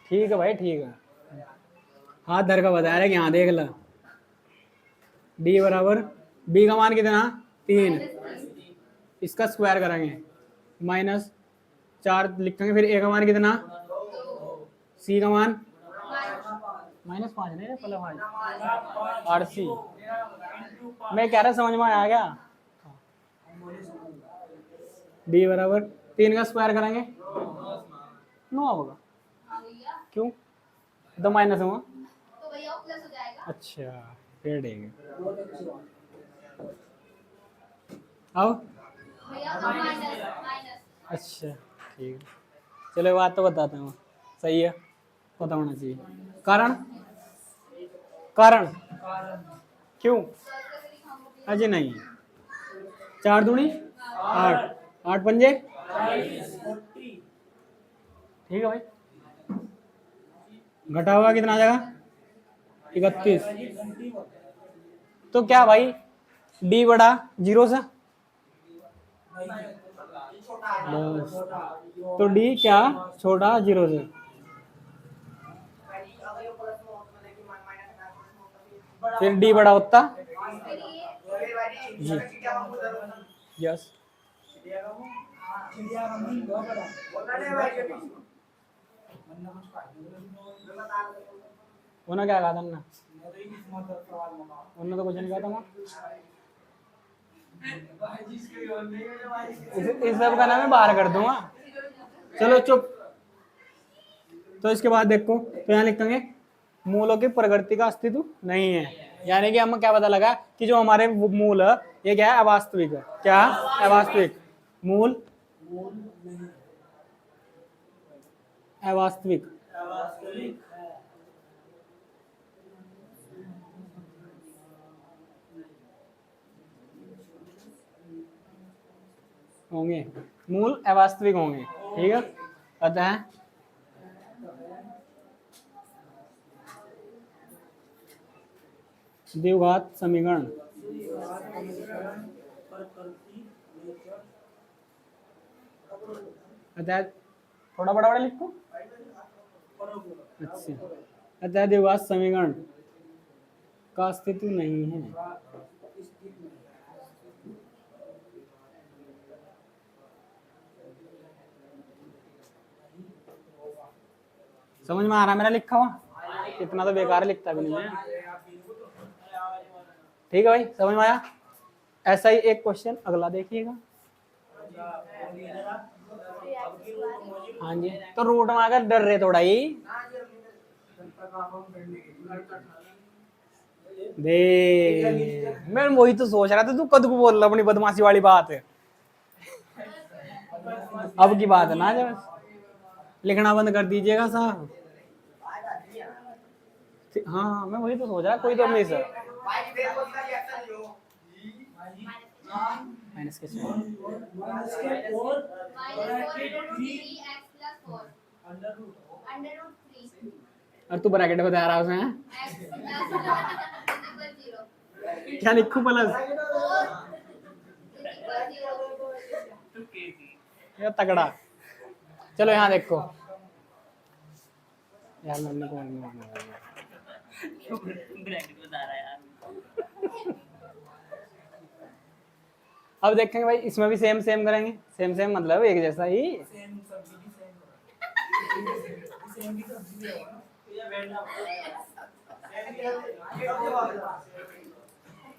ठीक है भाई, ठीक है, हाथ धर का बता रहे कि यहाँ देख ला। d बराबर b का मान कितना 3, इसका स्क्वायर करेंगे -4 लिखेंगे, फिर a का मान कितना, c का मान -5 नहीं +5 RC। मैं कह रहा समझ में आया क्या, d बराबर 3 का स्क्वायर करेंगे 9 होगा। क्यों, तो माइनस हुआ तो भैया वो प्लस हो जाएगा। अच्छा फिर ठीक है। आओ भैया माइनस अच्छा ठीक है। चलो ये बात तो बताता हूँ, सही है, पता होना चाहिए। कारण, कारण क्यों? अजय नहीं, 4 दूनी 8, 8 पंजे, ठीक है भाई। घटा हुआ कितना आ जाएगा? 31। तो क्या भाई, डी बड़ा 0 से? बस, तो डी क्या छोटा 0 से? अगर ये प्लस में होता है कि माइनस में होता है फिर डी बड़ा होता फिर भाई जी। क्या हम उधर यस। चिड़िया का मुंह बहुत बड़ा बोलना नहीं भाई कभी वरना कुछ फायदा नहीं। मैं बता रहा हूं उन्होंने क्या कहा था ना? मैं तो एक मतलब सवाल बताऊं उन्होंने तो कुछ नहीं कहा था वहाँ। भाई जिसके और नहीं है भाई इस सब का नाम मैं बाहर कर दूंगा। चलो चुप। तो इसके बाद देखो, तो यहाँ लिखेंगे मूलों की प्रकृति का अस्तित्व नहीं है, यानी कि हमें क्या पता लगा कि जो हमारे मूल है ये क्या है? अवास्तविक है। क्या? अवास्तविक। मूल अवास्तविक। होंगे, मूल अवास्तविक होंगे, ठीक है। अतः द्विघात समीकरण अतः थोड़ा बड़ा बड़ा लिखो। अच्छा, अतः द्विघात समीकरण का अस्तित्व नहीं है। समझ में आ रहा है मेरा लिखा हुआ? इतना तो बेकार लिखता भी नहीं है, ठीक है भाई, समझ में आया? ऐसा ही एक क्वेश्चन अगला देखिएगा। हाँ जी, तो रूट में आकर डर रहे थोड़ा ही दे। मैं वही तो सोच रहा था, तू कद को बोल रहा अपनी बदमाशी वाली बात है। अब की बात है ना, जब लिखना बंद कर दीजिएगा साहब। हाँ मैं वही तो सोच रहा, कोई तो मिस है। भाई देर को का रिएक्शन लो माइनस के स्क्वायर और तू ब्रैकेट बता रहा उसमें क्या लिखूं प्लस? ये तगड़ा। चलो यहाँ देखो यार, मैंने को ब्रैकेट बता रहा है यार। अब देखेंगे भाई, इसमें भी सेम सेम करेंगे। सेम सेम मतलब एक जैसा ही। सेम सब्जी की सेम की सब्जी है ना ये बैठना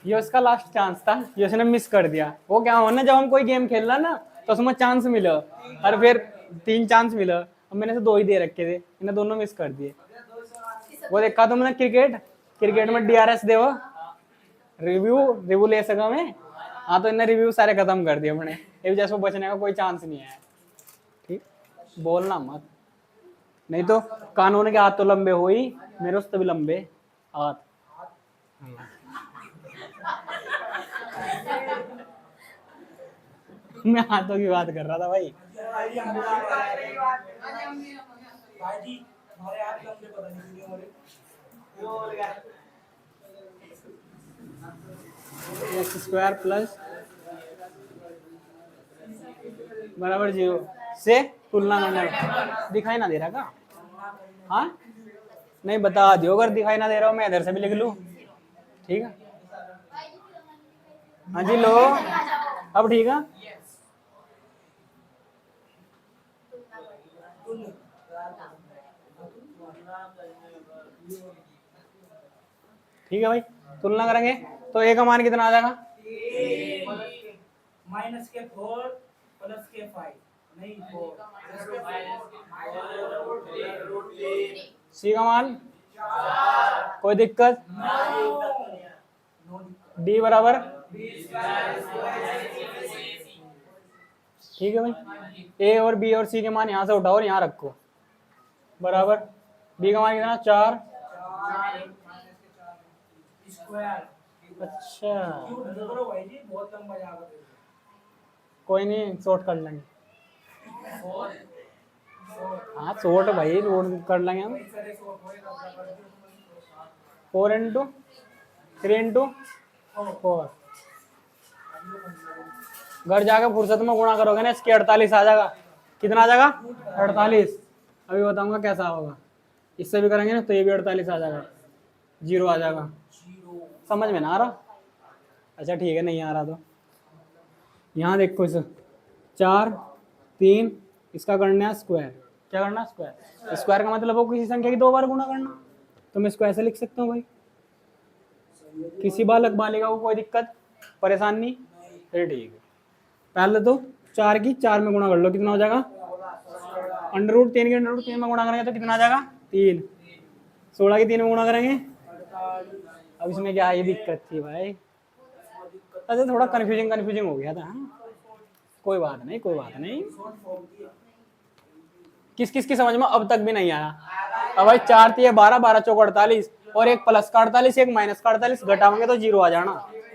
ये उसका लास्ट चांस था, ये उसने मिस कर दिया। वो क्या हो ना, जब हम कोई गेम खेल रहा ना तो उसमें चांस मिला और फिर 3 चांस मिला, अब मैंने से 2 ही दे रखे थे, इन्हें दोनों मिस कर दिए। वो देखा तुमने क्रिकेट? क्रिकेट में DRS देव रिव्यू ले सका मैं। हाँ तो इन्हें रिव्यू सारे खत्म कर दिए मैंने, ये जैसे बचने का कोई चांस नहीं है। ठीक, बोलना मत, नहीं तो कानून के हाथ तो लंबे हो ही, मेरे उससे भी लंबे हाथ। मैं हाथों की बात कर रहा था भाई। भाई जी हमारे हाथ लंबे पता नहीं क्यों हो रहे एक्स स्क्वायर प्लस बराबर 0 से तुलना करना। दिखाई ना दे रहा का? हाँ नहीं, बता दियो अगर दिखाई ना दे रहा हो, मैं इधर से भी लिख लूँ, ठीक है। हाँ जी लो, अब ठीक है। ठीक है भाई, तुलना करेंगे तो ए का मान कितना आ जाएगा? माइनस के 4 प्लस के 5 नहीं 4 सी का मान कोई दिक्कत? डी बराबर ठीक है भाई, ए और बी और सी के मान यहाँ से उठाओ और यहाँ रखो, बराबर बी का मान कितना 4। स्क्वायर। अच्छा क्यों नहीं करो भाई जी, बहुत लंबा जाएगा। कोई नहीं, शॉर्ट कर लेंगे। हाँ शॉर्ट भाई, रोड कर लेंगे हम। 4 इंटू 3 इंटू 4। घर जाकर फुर्सत में गुणा करोगे ना, इसके 48 आ जाएगा। कितना आ जाएगा 48। अभी बताऊंगा कैसा होगा, इससे भी करेंगे ना तो ये भी 48 आ जाएगा, 0 आ जाएगा। समझ में ना आ रहा? अच्छा ठीक है, नहीं आ रहा तो यहाँ देखो, इसे 4 3, इसका करना है स्क्वायर। क्या करना है? स्क्वायर। स्क्वायर का मतलब हो किसी संख्या की 2 बार गुणा करना, तो मैं इसको ऐसे लिख सकता हूँ भाई। किसी बालक बालिका को कोई दिक्कत परेशानी? फिर ठीक है, पहले तो 4 की 4 में गुणा कर लो, कितना हो जाएगा? अंडर रूट 3 के अंडर रूट 3 में गुणा करेंगे तो कितना आ जाएगा? 3। 16 की 3 में गुणा करेंगे। अब इसमें क्या ये दिक्कत थी भाई? अच्छा थोड़ा कन्फ्यूजिंग हो गया था। कोई बात नहीं, कोई बात नहीं। किस किस की समझ में अब तक भी नहीं आया? अब भाई 4 3 12, 12 चौक 48, और एक प्लस का 48, एक माइनस का 48, घटाओगे तो 0 आ जाना।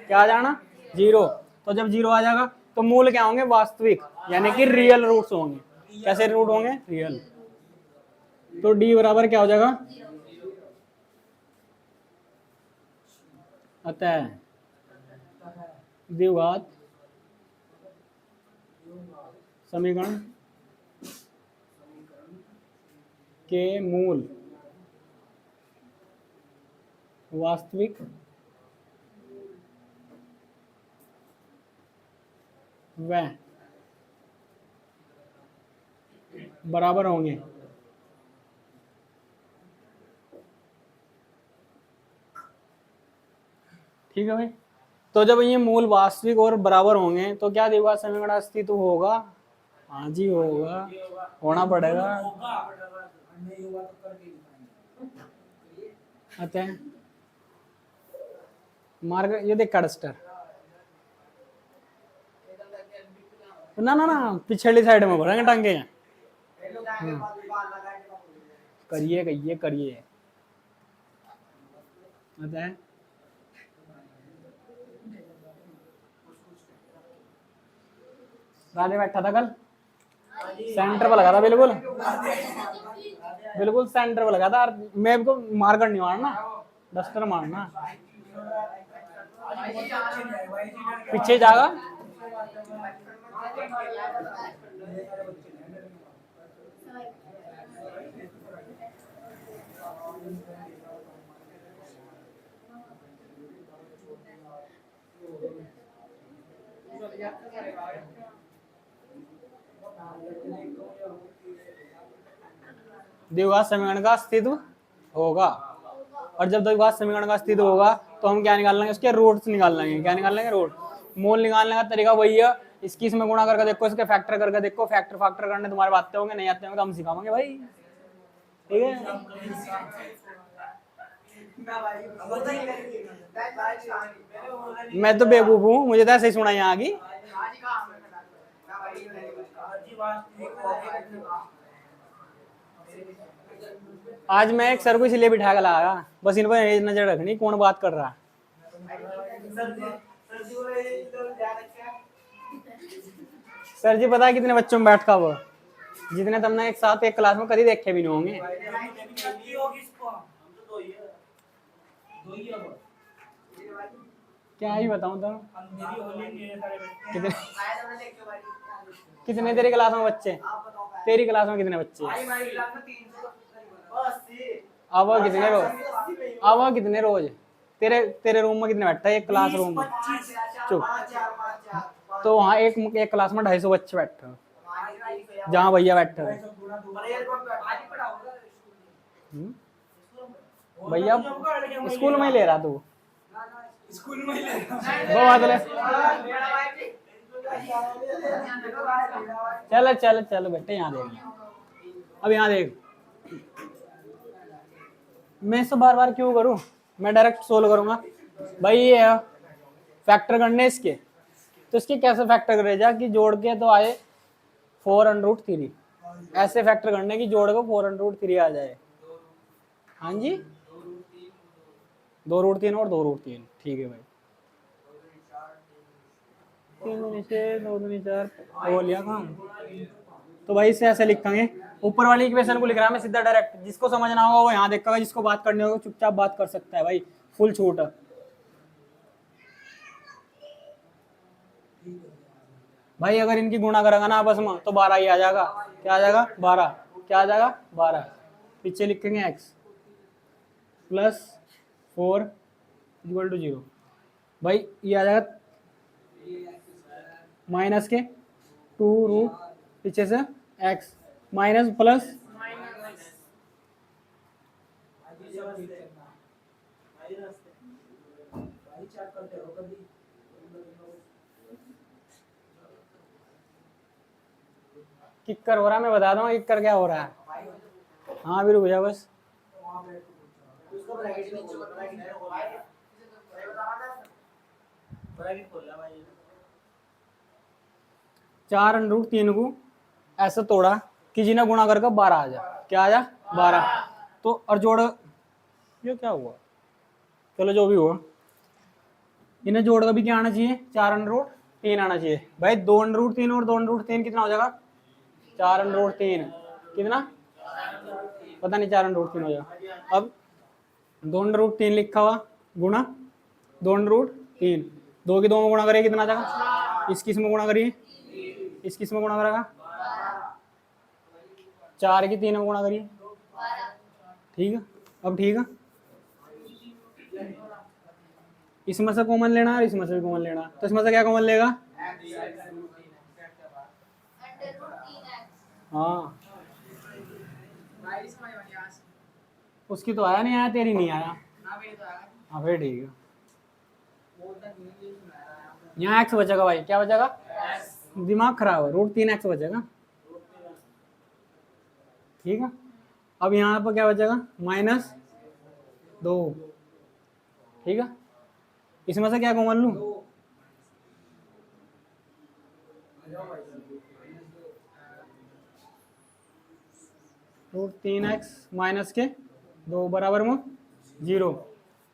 क्या आ जाना? 0। तो जब 0 आ जाएगा तो मूल क्या होंगे? वास्तविक, यानी कि रियल रूट्स होंगे। कैसे रूट होंगे? रियल। तो डी बराबर क्या हो जाएगा? अतः द्विघात समीकरण के मूल वास्तविक व बराबर होंगे। ठीक है भाई, तो जब ये मूल वास्तविक और बराबर होंगे तो क्या द्विघात समीकरण अस्तित्व होगा? हाँ जी होगा, होना पड़ेगा। अतः मार्ग ये देख कड़स्टर ना ना ना, पिछली साइड में भरेंगे टांगे। करिए करिए करिए। अतः राधे बैठा था कल, सेंटर पर लगा था, बिल्कुल बिल्कुल सेंटर पर लगा था। मैं को मार्कर नहीं मारना, डस्टर मारना। पीछे जाएगा। द्विघात समीकरण का अस्तित्व होगा, और जब द्विघात समीकरण का अस्तित्व होगा तो हम क्या निकाल लेंगे? उसके रूट्स निकाल लेंगे। क्या निकाल लेंगे? रूट। मूल निकालने का तरीका वही है, इसकी इसमें गुणा करके देखो, इसके फैक्टर करके देखो। फैक्टर फैक्टर करने तुम्हारे आते होंगे, नहीं आते होंगे तो हम सिखाएंगे भाई। ठीक है, मैं तो बेवकूफ हूँ, मुझे तो ऐसे ही सुना यहाँ आगे। आज मैं एक सर को इसलिए बिठा कर लाया, बस इन पर नजर रखनी कौन बात कर रहा है। सर जी पता है कितने बच्चों में बैठता वो, जितने तुमने एक साथ एक क्लास में कभी देखे भी नहीं होंगे। क्या ही बताऊं तुम, कितने कितने तेरी क्लास में बच्चे? तेरी क्लास में कितने बच्चे? अब कितने रोज? अब कितने रोज? तेरे तेरे रूम में कितने बैठता है एक क्लास रूम में? चुप। तो वहाँ एक क्लास में 250 बच्चे बैठे हैं, जहाँ भैया बैठे हैं। भैया स्कूल में ही ले रहा तू? स्कूल में ही ले वो बात ले। चलो चलो चलो बेटे, यहाँ देख। अब यहाँ देख, मैं इसको बार बार क्यों करूं? मैं डायरेक्ट सोल्व करूंगा भाई। ये फैक्टर करने इसके, तो इसके कैसे फैक्टर करे जा कि जोड़ के तो आए 4√3। ऐसे फैक्टर करने की जोड़ को 4√3 आ जाए। हाँ जी, 2√3 और 2√3, ठीक है भाई। 3 दूनी 6, 2 दूनी 4 हो लिया काम। तो भाई इसे ऐसे लिखेंगे, ऊपर वाली इक्वेशन को लिख रहा है मैं सीधा डायरेक्ट। जिसको समझना होगा वो यहाँ देखेगा, जिसको बात करनी होगी चुपचाप बात कर सकता है भाई, फुल छूट है। भाई अगर इनकी गुणा करेगा ना आपस में तो 12 ही आ जाएगा। क्या आ जाएगा? 12। क्या आ जाएगा? 12। पीछे लिखेंगे x प्लस 4 इक्वल टू 0। भाई ये आ जाएगा माइनस के 2 रूट पीछे से x माइनस प्लस किक्कर हो रहा है, मैं बता दूंगा किक्कर क्या हो रहा है। हाँ अभी रुक जा बस। चार अंडर रूट 3 को ऐसा तोड़ा कि जिन्हें गुणा करके 12 आ जाए। क्या आ जाए? 12। तो और जोड़, ये क्या हुआ? चलो जो भी हुआ, इन्हें जोड़ का भी क्या आना चाहिए? 4 अंडर रूट 3 आना चाहिए। भाई 2 अंडर रूट 3 और 2 अंडर रूट 3 कितना हो जाएगा? 4 अंडर रूट 3 कितना पता नहीं, 4 अंडर रूट 3 हो जाएगा। अब 2 अंडर रूट 3 लिखा हुआ गुणा 2 अंडर रूट 3, 2 की 2 में गुणा करिए कितना आ जाएगा? इस किस में गुणा करिए, इस किस में गुणा करेगा? 4 की 3 में गुणा करिए। ठीक है, अब ठीक है, इसमें से कॉमन लेना है और इसमें से भी कॉमन लेना है। तो इसमें से क्या कॉमन लेगा? हाँ उसकी तो आया नहीं, आया तेरी नहीं आया। हाँ फिर ठीक है, यहाँ x बचेगा भाई। क्या बचेगा? दिमाग खराब है, √3x बचेगा। ठीक है, अब यहाँ पर क्या बचेगा? -2। ठीक है, इसमें से क्या कॉमन लूं? √3x माइनस के 2 बराबर में 0।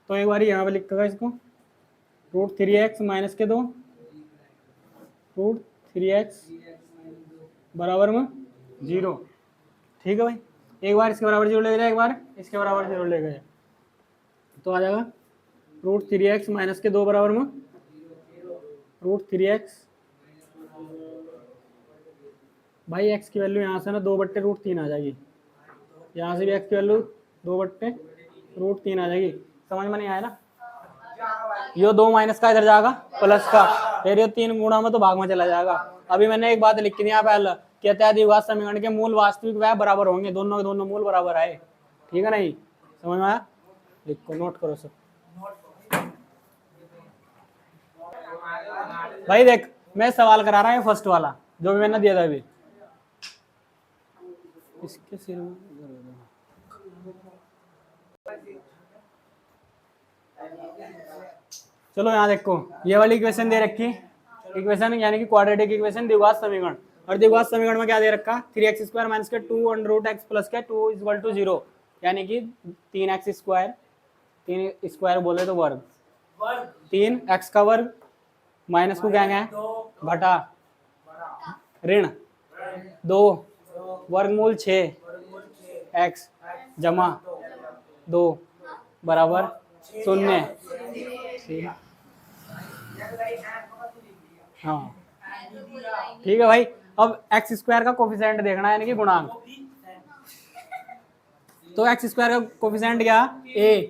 तो एक बार यहाँ पे लिखेगा इसको, √3x माइनस के 2, √3x बराबर में 0। ठीक है भाई, एक बार इसके बराबर 0 ले जाए, एक बार इसके बराबर 0 ले गए, तो आ जाएगा √3x माइनस के 2 बराबर में √3x। भाई x की वैल्यू यहाँ से ना 2/√3 आ जाएगी, यहाँ से भी x की वैल्यू 2/√3 आ जाएगी। समझ में नहीं आया ना? यो 2 माइनस का इधर जाएगा प्लस का, फिर ये 3 गुणा में तो भाग में चला जाएगा। अभी मैंने एक बात लिख दी यहाँ पहले, कहते हैं द्विघात समीकरण के मूल वास्तविक व बराबर होंगे, दोनों के दोनों मूल बराबर आए। ठीक है नहीं? समझ में आया? लिखो, नोट करो सब। भाई देख, मैं सवाल करा रहा हूँ फर्स्ट वाला जो भी मैंने दिया था अभी, इसके सिर में चलो यहाँ देखो, ये वाली इक्वेशन दे रखी, इक्वेशन यानी कि क्वाड्रेटिक इक्वेशन द्विघात समीकरण। और द्विघात समीकरण में क्या दे रखा? 3x² माइनस के 2 अंडर रूट x प्लस के 2 इक्वल टू 0, यानी कि 3x², 3 स्क्वायर बोले तो वर्ग, 3x का वर्ग माइनस को क्या है? घटा, ऋण 2 वर्गमूल 6x जमा 2 बराबर 0। हाँ ठीक है भाई, अब x² का कोफिशिएंट देखना है, यानी कि गुणांक। तो x² का कोफिशिएंट क्या? a।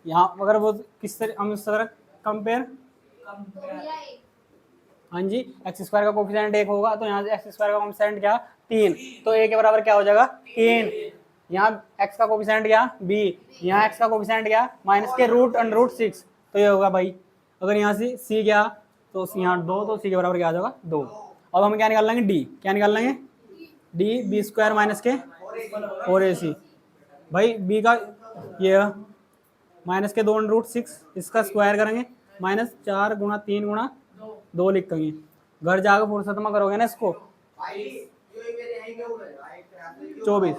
यहाँ अगर वो किस तरह हम इस तरह कंपेयर, हाँ जी, x² का कोफिशिएंट 1 होगा, तो यहाँ से x² का कोफिशिएंट क्या? 3। तो a के बराबर क्या हो जाएगा? 3। यहाँ x का कोफिशिएंट क्या? b। यहाँ x का कोफिशिएंट क्या? माइनस के √6। तो ये होगा भाई, अगर यहाँ से c गया तो यहाँ 2, तो c के बराबर क्या आ जाएगा? 2। अब हम क्या निकाल लेंगे? d। क्या निकाल लेंगे? d b² माइनस के 4ac। भाई b का ये माइनस के 2 √6, इसका स्क्वायर करेंगे, -4 गुणा 3 गुणा 2 लिखेंगे। घर जाकर फुर्सत में करोगे ना इसको, 24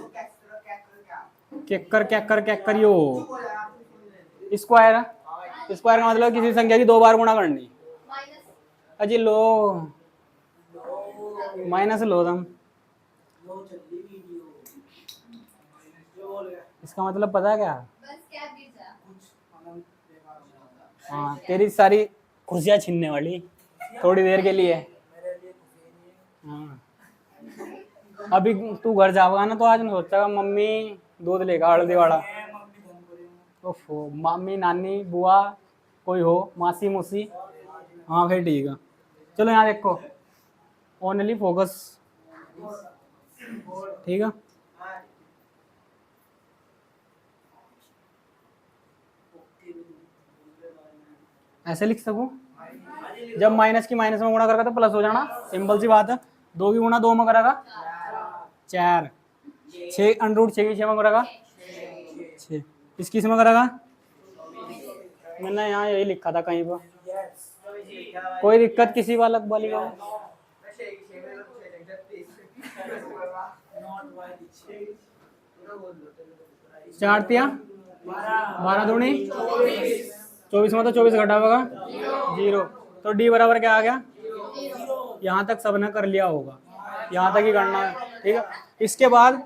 केकर यो स्क्वायर स्क्वायर का मतलब किसी संख्या की 2 बार गुणा करनी। माइनस अजी लो माइनस लो तुम, लो चली वीडियो जो बोल गया इसका मतलब पता है क्या? बस क्या गिर जा कुछ अनंत बेकार होता है। हाँ तेरी सारी खुशियाँ छीनने वाली थोड़ी देर के लिए। मेरे लिए खुशी नहीं है। हाँ अभी तू घर जाओगा ना तो आज मैं सोचा मम्मी दूध लेगा हल्दी वाला। मैं मम्मी धनपुरी हूँ। ओफो मामी नानी बुआ कोई हो मासी मौसी, हाँ फिर ठीक है। चलो यहाँ देखो ओनली फोकस, ठीक है। ऐसे लिख सकूं जब माइनस की माइनस में गुणा करेगा तो प्लस हो जाना, सिंपल सी बात है। 2 की गुणा 2 में करेगा 4, 6 अंडर 6 की 6 में करेगा 6, इस किस में करेगा? मैंने यहाँ यही लिखा था कहीं पर। कोई दिक्कत किसी वाला वाली का? नॉट वाई 4 तिया 12 दूनी 24 में तो 24 घटा होगा 0, तो डी बराबर क्या आ गया? यहाँ तक सबने कर लिया होगा, यहाँ तक ही करना है, ठीक है। इसके बाद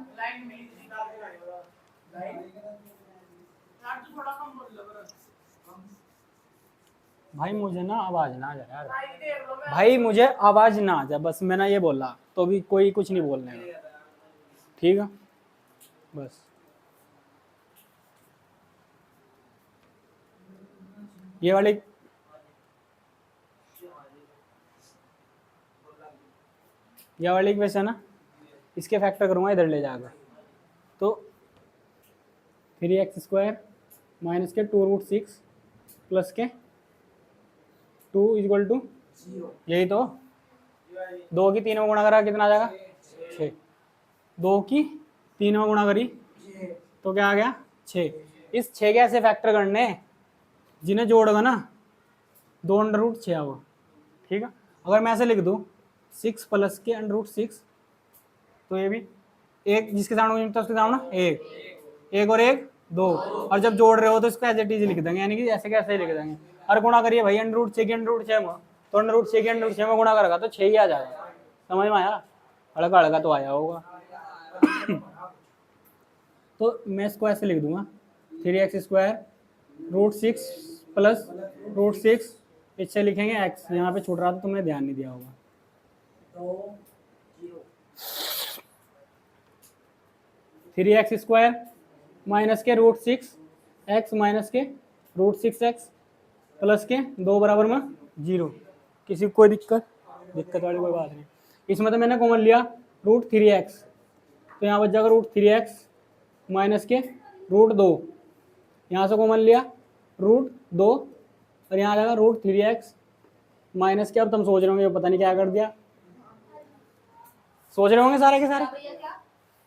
भाई मुझे ना आवाज ना आ जाए यार, भाई मुझे आवाज ना आ जाए बस, मैंने ये बोला तो भी कोई कुछ नहीं बोलने का, ठीक है बस। ये वाली इक्वेशन है, इसके फैक्टर करूँगा इधर ले जाकर, तो 3x² माइनस के 2√6 प्लस के 2 इक्वल टू यही तो 2 की 3 में गुणा करा कितना आ जाएगा 6, 2 की 3 में गुणा करी तो क्या आ गया 6। इस 6 के ऐसे फैक्टर करने जिन्हें जोड़ोगा ना 2√6 आओ, ठीक है। अगर मैं ऐसे लिख दूँ 6 प्लस के √6 तो ये भी एक जिसके सामने उसके सामने एक और एक 2, और जब जोड़ रहे हो तो इसको ऐसे टीज लिख देंगे, यानी कि ऐसे कैसे लिख देंगे। और गुणा करिए भाई √6 की √6 में, तो √6 की √6 में गुणा करेगा तो 6 ही आ जाएगा, समझ में आया? हड़का हड़का तो आया होगा। तो मैं इसको ऐसे लिख दूंगा 3x² √6 प्लस √6, इससे लिखेंगे x, यहाँ पे छूट रहा था तुमने ध्यान नहीं दिया होगा। 3x² माइनस के √6 x माइनस के √6x प्लस के 2 बराबर में 0। किसी को कोई दिक्कत वाली कोई बात नहीं। इसमें तो मैंने कॉमन लिया √3x, तो यहाँ बच जाएगा √3x माइनस के √2, यहाँ से कॉमन लिया √2 और यहाँ आ जाएगा √3x माइनस के, अब तुम सोच रहे होंगे पता नहीं क्या कर दिया, सोच रहे होंगे सारे के सारे भैया क्या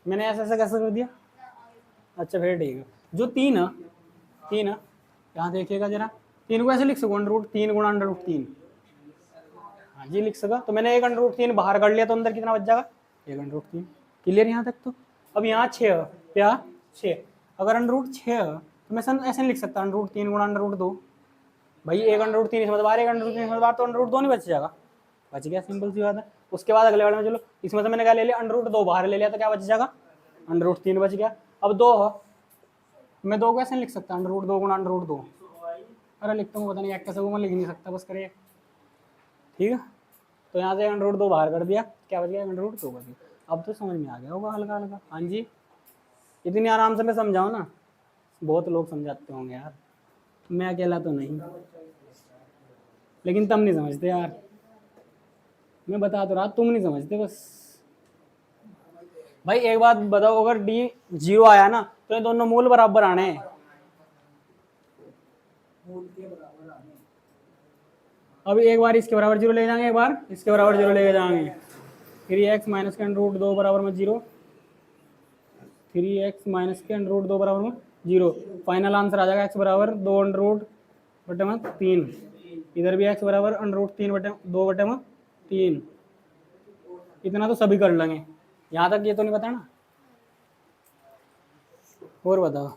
मैंने ऐसे ऐसे कैसे कर दिया। अच्छा फिर ठीक है। जो 3 है यहाँ देखिएगा जरा, 3 को ऐसे लिख सको √3 गुणा √3, हाँ जी लिख सका। तो मैंने 1 √3 बाहर कर लिया तो अंदर कितना बच जाएगा 1 √3। क्लियर यहाँ तक? तो अब यहाँ 6 क्या 6, अगर √6 तो मैं ऐसे नहीं लिख सकता √3 गुणा √2, भाई 1 √3 इसमें बाहर 1 √3 इसमें बाहर, तो √2 नहीं बच जाएगा, बच गया, सिंपल सी बात है। उसके बाद अगले वाले में चलो, इसमें से मैंने क्या ले लिया √2 बाहर ले लिया तो क्या बच जाएगा √3 बच गया। अब 2 मैं 2 को ऐसे लिख सकता √2 गुणा √2, अरे लिखता हूँ पता नहीं कैसे वो मैं लिख नहीं सकता, बस करिए, ठीक है। तो यहाँ से √2 बाहर कर दिया, क्या बच गया √2 बच गया। अब तो समझ में आ गया होगा हल्का हल्का, हाँ जी। इतनी आराम से मैं समझाऊँ ना, बहुत लोग समझाते होंगे यार, मैं अकेला तो नहीं, लेकिन तुम नहीं समझते यार, मैं बता तो रहा तुम नहीं समझते बस। भाई एक बात बताओ, अगर d 0 आया ना तो ये दोनों मूल बराबर आने हैं, अब एक बार इसके बराबर 0 ले जाएंगे, एक बार इसके बराबर 0 लेके जाएंगे, 3x माइनस के √2 बराबर में 0, 3x माइनस के √2 बराबर में 0, फाइनल आंसर आ जाएगा x बराबर 2√3, इधर भी x बराबर √3/2/3, इतना तो सभी कर लेंगे। यहाँ तक ये तो नहीं बताना। और बताओ,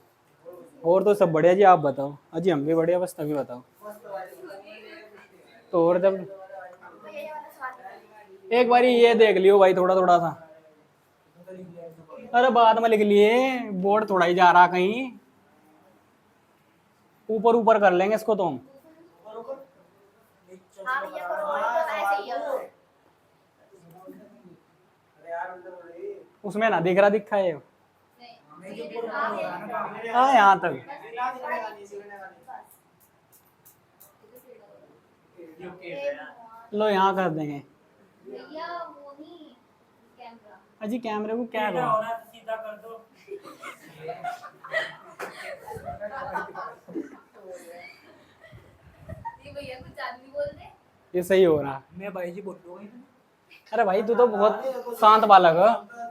और तो सब बढ़िया जी, आप बताओ। अजी हम भी बढ़िया, बस तभी बताओ। तो और जब भैया ये वाला सवाल एक बारी ये देख लियो भाई, थोड़ा थोड़ा सा। अरे बाद में लिख लिए, बोर्ड थोड़ा ही जा रहा कहीं, ऊपर ऊपर कर लेंगे इसको तो हम। हाँ भैया करो, तो ऐसे ही है। उसमें ना दिख रहा, दिखा है नहीं हाँ भैया हाँ यहाँ तक। लो यहाँ कर देंगे। भैया वो नहीं कैमरा। अजी कैमरे को क्या क्या करो? हो रहा है, सीधा कर दो। ये भैया कुछ आदमी बोल दे। ये सही हो रहा। मैं भाई जी बोल दूंगा। अरे भाई तू तो बहुत शांत बालक है।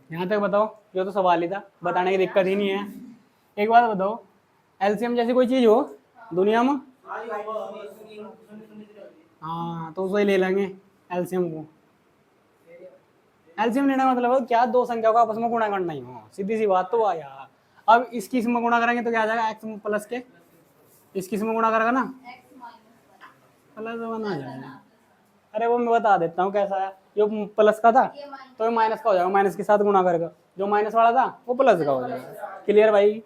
यहाँ तक बताओ, ये तो सवाल ही था, बताने की दिक्कत ही नहीं है। एक बात बताओ, एलसीएम जैसी कोई चीज हो दुनिया में? हाँ तो उसे ही ले लेंगे एलसीएम को। एलसीएम लेना मतलब है क्या, दो संख्याओं का आपस में गुणा करना ही हो, सीधी सी बात तो आ यार। अब इसकी इसमें गुणा करेंगे तो क्या आ जाएगा, एक्स प्लस के, इसकी इसमें गुणा करेगा ना प्लस वन आ जाएगा। अरे वो मैं बता देता हूँ कैसा है, जो प्लस का था तो ये माइनस का हो जाएगा, माइनस के साथ गुणा करेगा, जो माइनस वाला था वो प्लस का हो जाएगा। क्लियर भाई?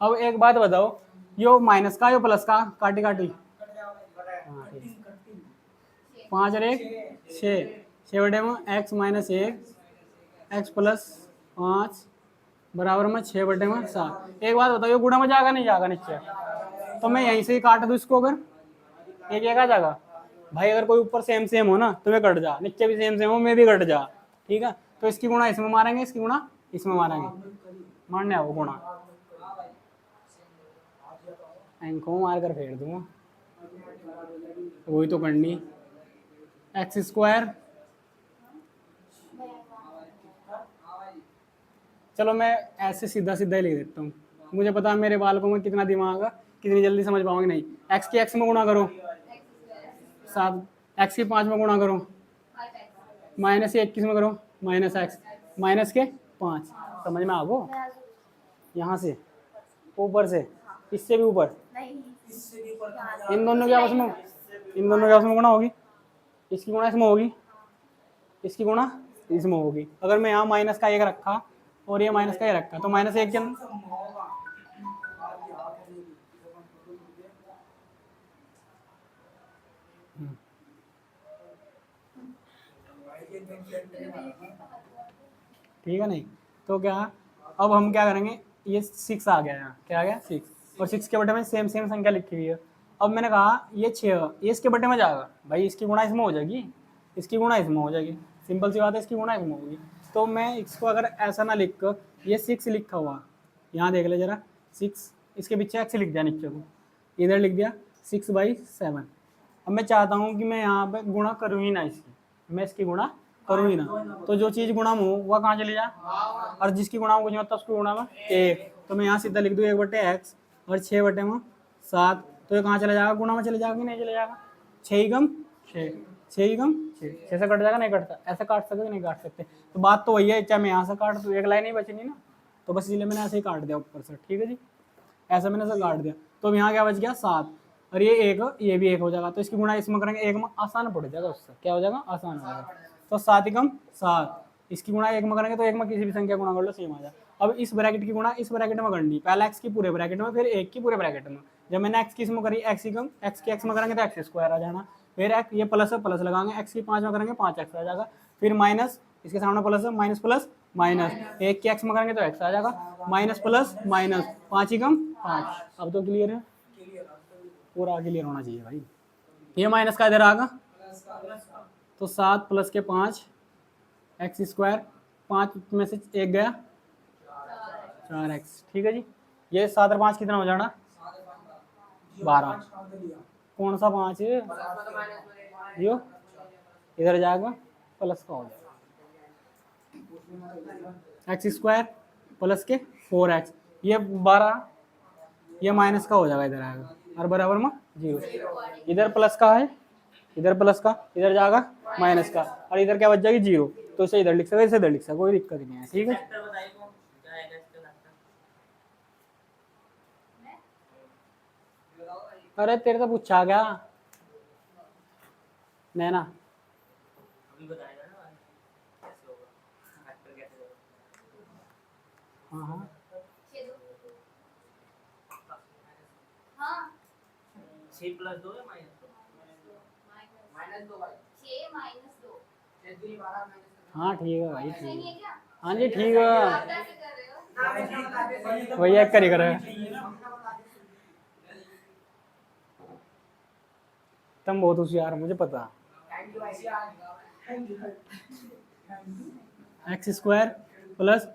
अब एक बात बताओ, यो माइनस का यो प्लस का काटी काटी, हाँ, ठीक। 5 और 1 6, 6 बटे में एक्स माइनस 1 एक्स प्लस 5 बराबर में 6 बटे में 7। एक बात बताओ, ये गुणा में जाएगा नहीं जाएगा नीचे? तो मैं यहीं से ही काट दूँ इसको, अगर एक एक आ जाएगा भाई। अगर कोई ऊपर सेम सेम हो ना तो मैं कट जा, नीचे भी सेम सेम हो मैं भी कट जा, ठीक है? तो इसकी गुणा इसमें मारेंगे, इसकी गुणा इसमें मारेंगे, मारने आओ गुणा, एंको मार कर फेर दूंगा, वही तो करनी। एक्स स्क्वायर, चलो मैं ऐसे सीधा सीधा ही लिख देता हूँ, मुझे पता है मेरे बालकों में कितना दिमाग है, कितनी जल्दी समझ पाओगे नहीं। एक्स की एक्स में गुणा करो 7, एक्स की 5 में गुणा करो, माइनस 1 किस में करो, माइनस एक्स, माइनस के 5। समझ में आ गो? यहाँ से ऊपर से, इससे भी ऊपर, नहीं इन दोनों के आपस में, इन दोनों के आपस में गुणा होगी, इसकी गुणा इसमें होगी, इसकी गुणा इसमें होगी। अगर मैं यहाँ माइनस का 1 रखा और ये माइनस का 1 रखा तो माइनस 1 के अंदर ठीक है नहीं? तो क्या, अब हम क्या करेंगे, ये 6 आ गया यहाँ, क्या आ गया 6, और 6 के बटे में सेम सेम संख्या लिखी हुई है। अब मैंने कहा ये 6, ये इसके बटे में जाएगा भाई, इसकी गुणा इसमें हो जाएगी, इसकी गुणा इसमें हो जाएगी, सिंपल सी बात है, इसकी गुणा इसमें होगी। तो मैं इसको अगर ऐसा ना लिख कर, ये 6 लिखा हुआ, यहाँ देख ले जरा 6, इसके पीछे एक्स लिख दिया नीचे को, इधर लिख दिया 6/7। अब मैं चाहता हूँ कि मैं यहाँ पे गुणा करूँ ही ना इसकी, मैं इसकी गुणा करूँ ही ना, तो जो चीज़ गुणा में हो वह कहाँ चली जाए, और जिसकी गुणा में कुछ मतलब उसकी गुणा में 1, तो मैं यहाँ सीधा लिख दूँ 1/x और 6 बटे में 7, तो ये कहाँ चला जाएगा, गुणा में चले जाएगा कि नहीं चले जाएगा, 6 ही कम 6, 6 ही कम 6, 6 से कट जाएगा, नहीं कटता, ऐसे काट सकते नहीं काट सकते। तो बात तो वही है, चाहे मैं यहाँ से काट दूँ, एक लाइन ही बची नहीं ना, तो बस इसलिए मैंने ऐसे ही काट दिया ऊपर से, ठीक है जी, ऐसा मैंने ऐसा काट दिया। तो अब यहाँ क्या बच गया 7, और ये 1, ये भी 1 हो जाएगा, तो इसकी गुणा इसमें करेंगे 1 में, आसान पड़ जाएगा, उससे क्या हो जाएगा, आसान हो जाएगा। तो 7 ही कम 7, इसकी गुणा 1 में करेंगे तो 1 में किसी भी संख्या गुणा कर लो सेम आ जाए। अब इस ब्रैकेट की गुणा इस ब्रैकेट में करनी, पहले एक्स की पूरे ब्रैकेट में, फिर 1 की पूरे ब्रैकेट में। जब मैंने एक्स की इसमें करी, एक्स की कम, एक्स की एक्स में करेंगे तो एक्स स्क्वायर आ जाना, फिर ये प्लस है प्लस लगाएंगे, एक्स की 5 में करेंगे 5x आ जाएगा, फिर माइनस, इसके सामने प्लस है, माइनस प्लस माइनस, 1 की एक्स में करेंगे तो एक्स आ जाएगा, माइनस प्लस माइनस, 5 ही कम 5। अब तो क्लियर है, पूरा क्लियर होना चाहिए भाई। ये माइनस का इधर आएगा, तो 7 प्लस के 5 एक्स स्क्वायर, 5 में से 1 गया 4x, ठीक है जी। ये 7 और 5 कितना हो जाना, 12। कौन सा 5 यो इधर जाएगा, प्लस का हो जाएगा, एक्स स्क्वायर प्लस के 4x, ये 12 ये माइनस का हो जाएगा, इधर आएगा और बराबर में 0। इधर प्लस का है, इधर प्लस का, इधर जाएगा माइनस का, और इधर क्या बच जाएगी 0। तो इसे इधर लिख सकते, इसे इधर लिख सकते, कोई दिक्कत नहीं है। ठीक है, फैक्टर बताइए कौन क्या आएगा इसका फैक्टर। अरे तेरे से पूछा क्या नैना? अभी बताएगा ना कैसे होगा फैक्टर, कैसे होगा। हाँ हाँ हाँ 6 प्लस 2 या माइनस 2? माइनस 2 भाई, 6 माइनस 2 6 दूनी 12 माइनस हाँ ठीक है भाई, ठीक सही है। है क्या? हाँ जी ठीक आप है, कैसे कर रहे हो? वही एक करी करे, तुम बहुत होशियार हो, मुझे पता। थैंक यू भाई। एक्स स्क्वायर प्लस,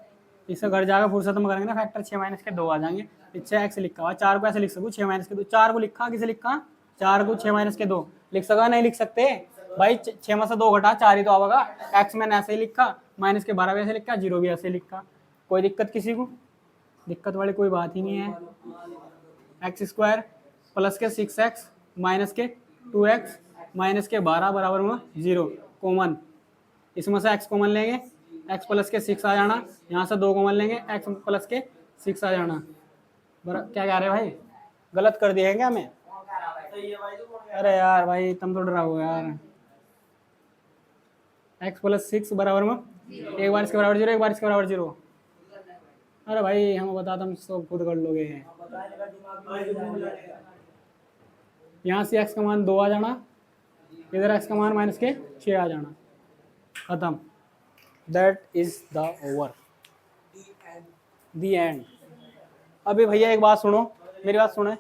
इससे घर जाकर फुर्सत में करेंगे ना फैक्टर, 6 माइनस के 2 आ जाएंगे। पीछे एक्स लिखा हुआ, 4 को ऐसे लिख सकूँ 6 माइनस के 2, 4 को लिखा, किसे लिखा 4 को 6 माइनस के 2 लिख सका, नहीं लिख सकते भाई, 6 में से 2 घटा 4 ही तो आएगा। एक्स मैंने ऐसे ही लिखा, माइनस के 12 भी ऐसे लिखा, 0 भी ऐसे लिखा, कोई दिक्कत किसी को? दिक्कत वाली कोई बात ही नहीं है। एक्स स्क्वायर प्लस के 6x माइनस के 2x माइनस के 12 बराबर में 0, कॉमन, इसमें से x कॉमन लेंगे, x प्लस के 6 आ जाना, यहाँ से 2 कॉमन लेंगे, x प्लस के 6 आ जाना। क्या कह रहे भाई, गलत कर दिया है क्या हमें? अरे यार भाई तुम तो डराओ यार। x प्लस 6 बराबर में, एक बार इसके बराबर 0, एक बार इसके बराबर 0। अरे भाई हम बता, तुम सब खुद कर लोगे। यहाँ से x का मान 2 आ जाना, इधर x का मान माइनस के 6 आ जाना, खत्म। That is the over, the end. अभी भैया एक बात सुनो, मेरी बात सुने,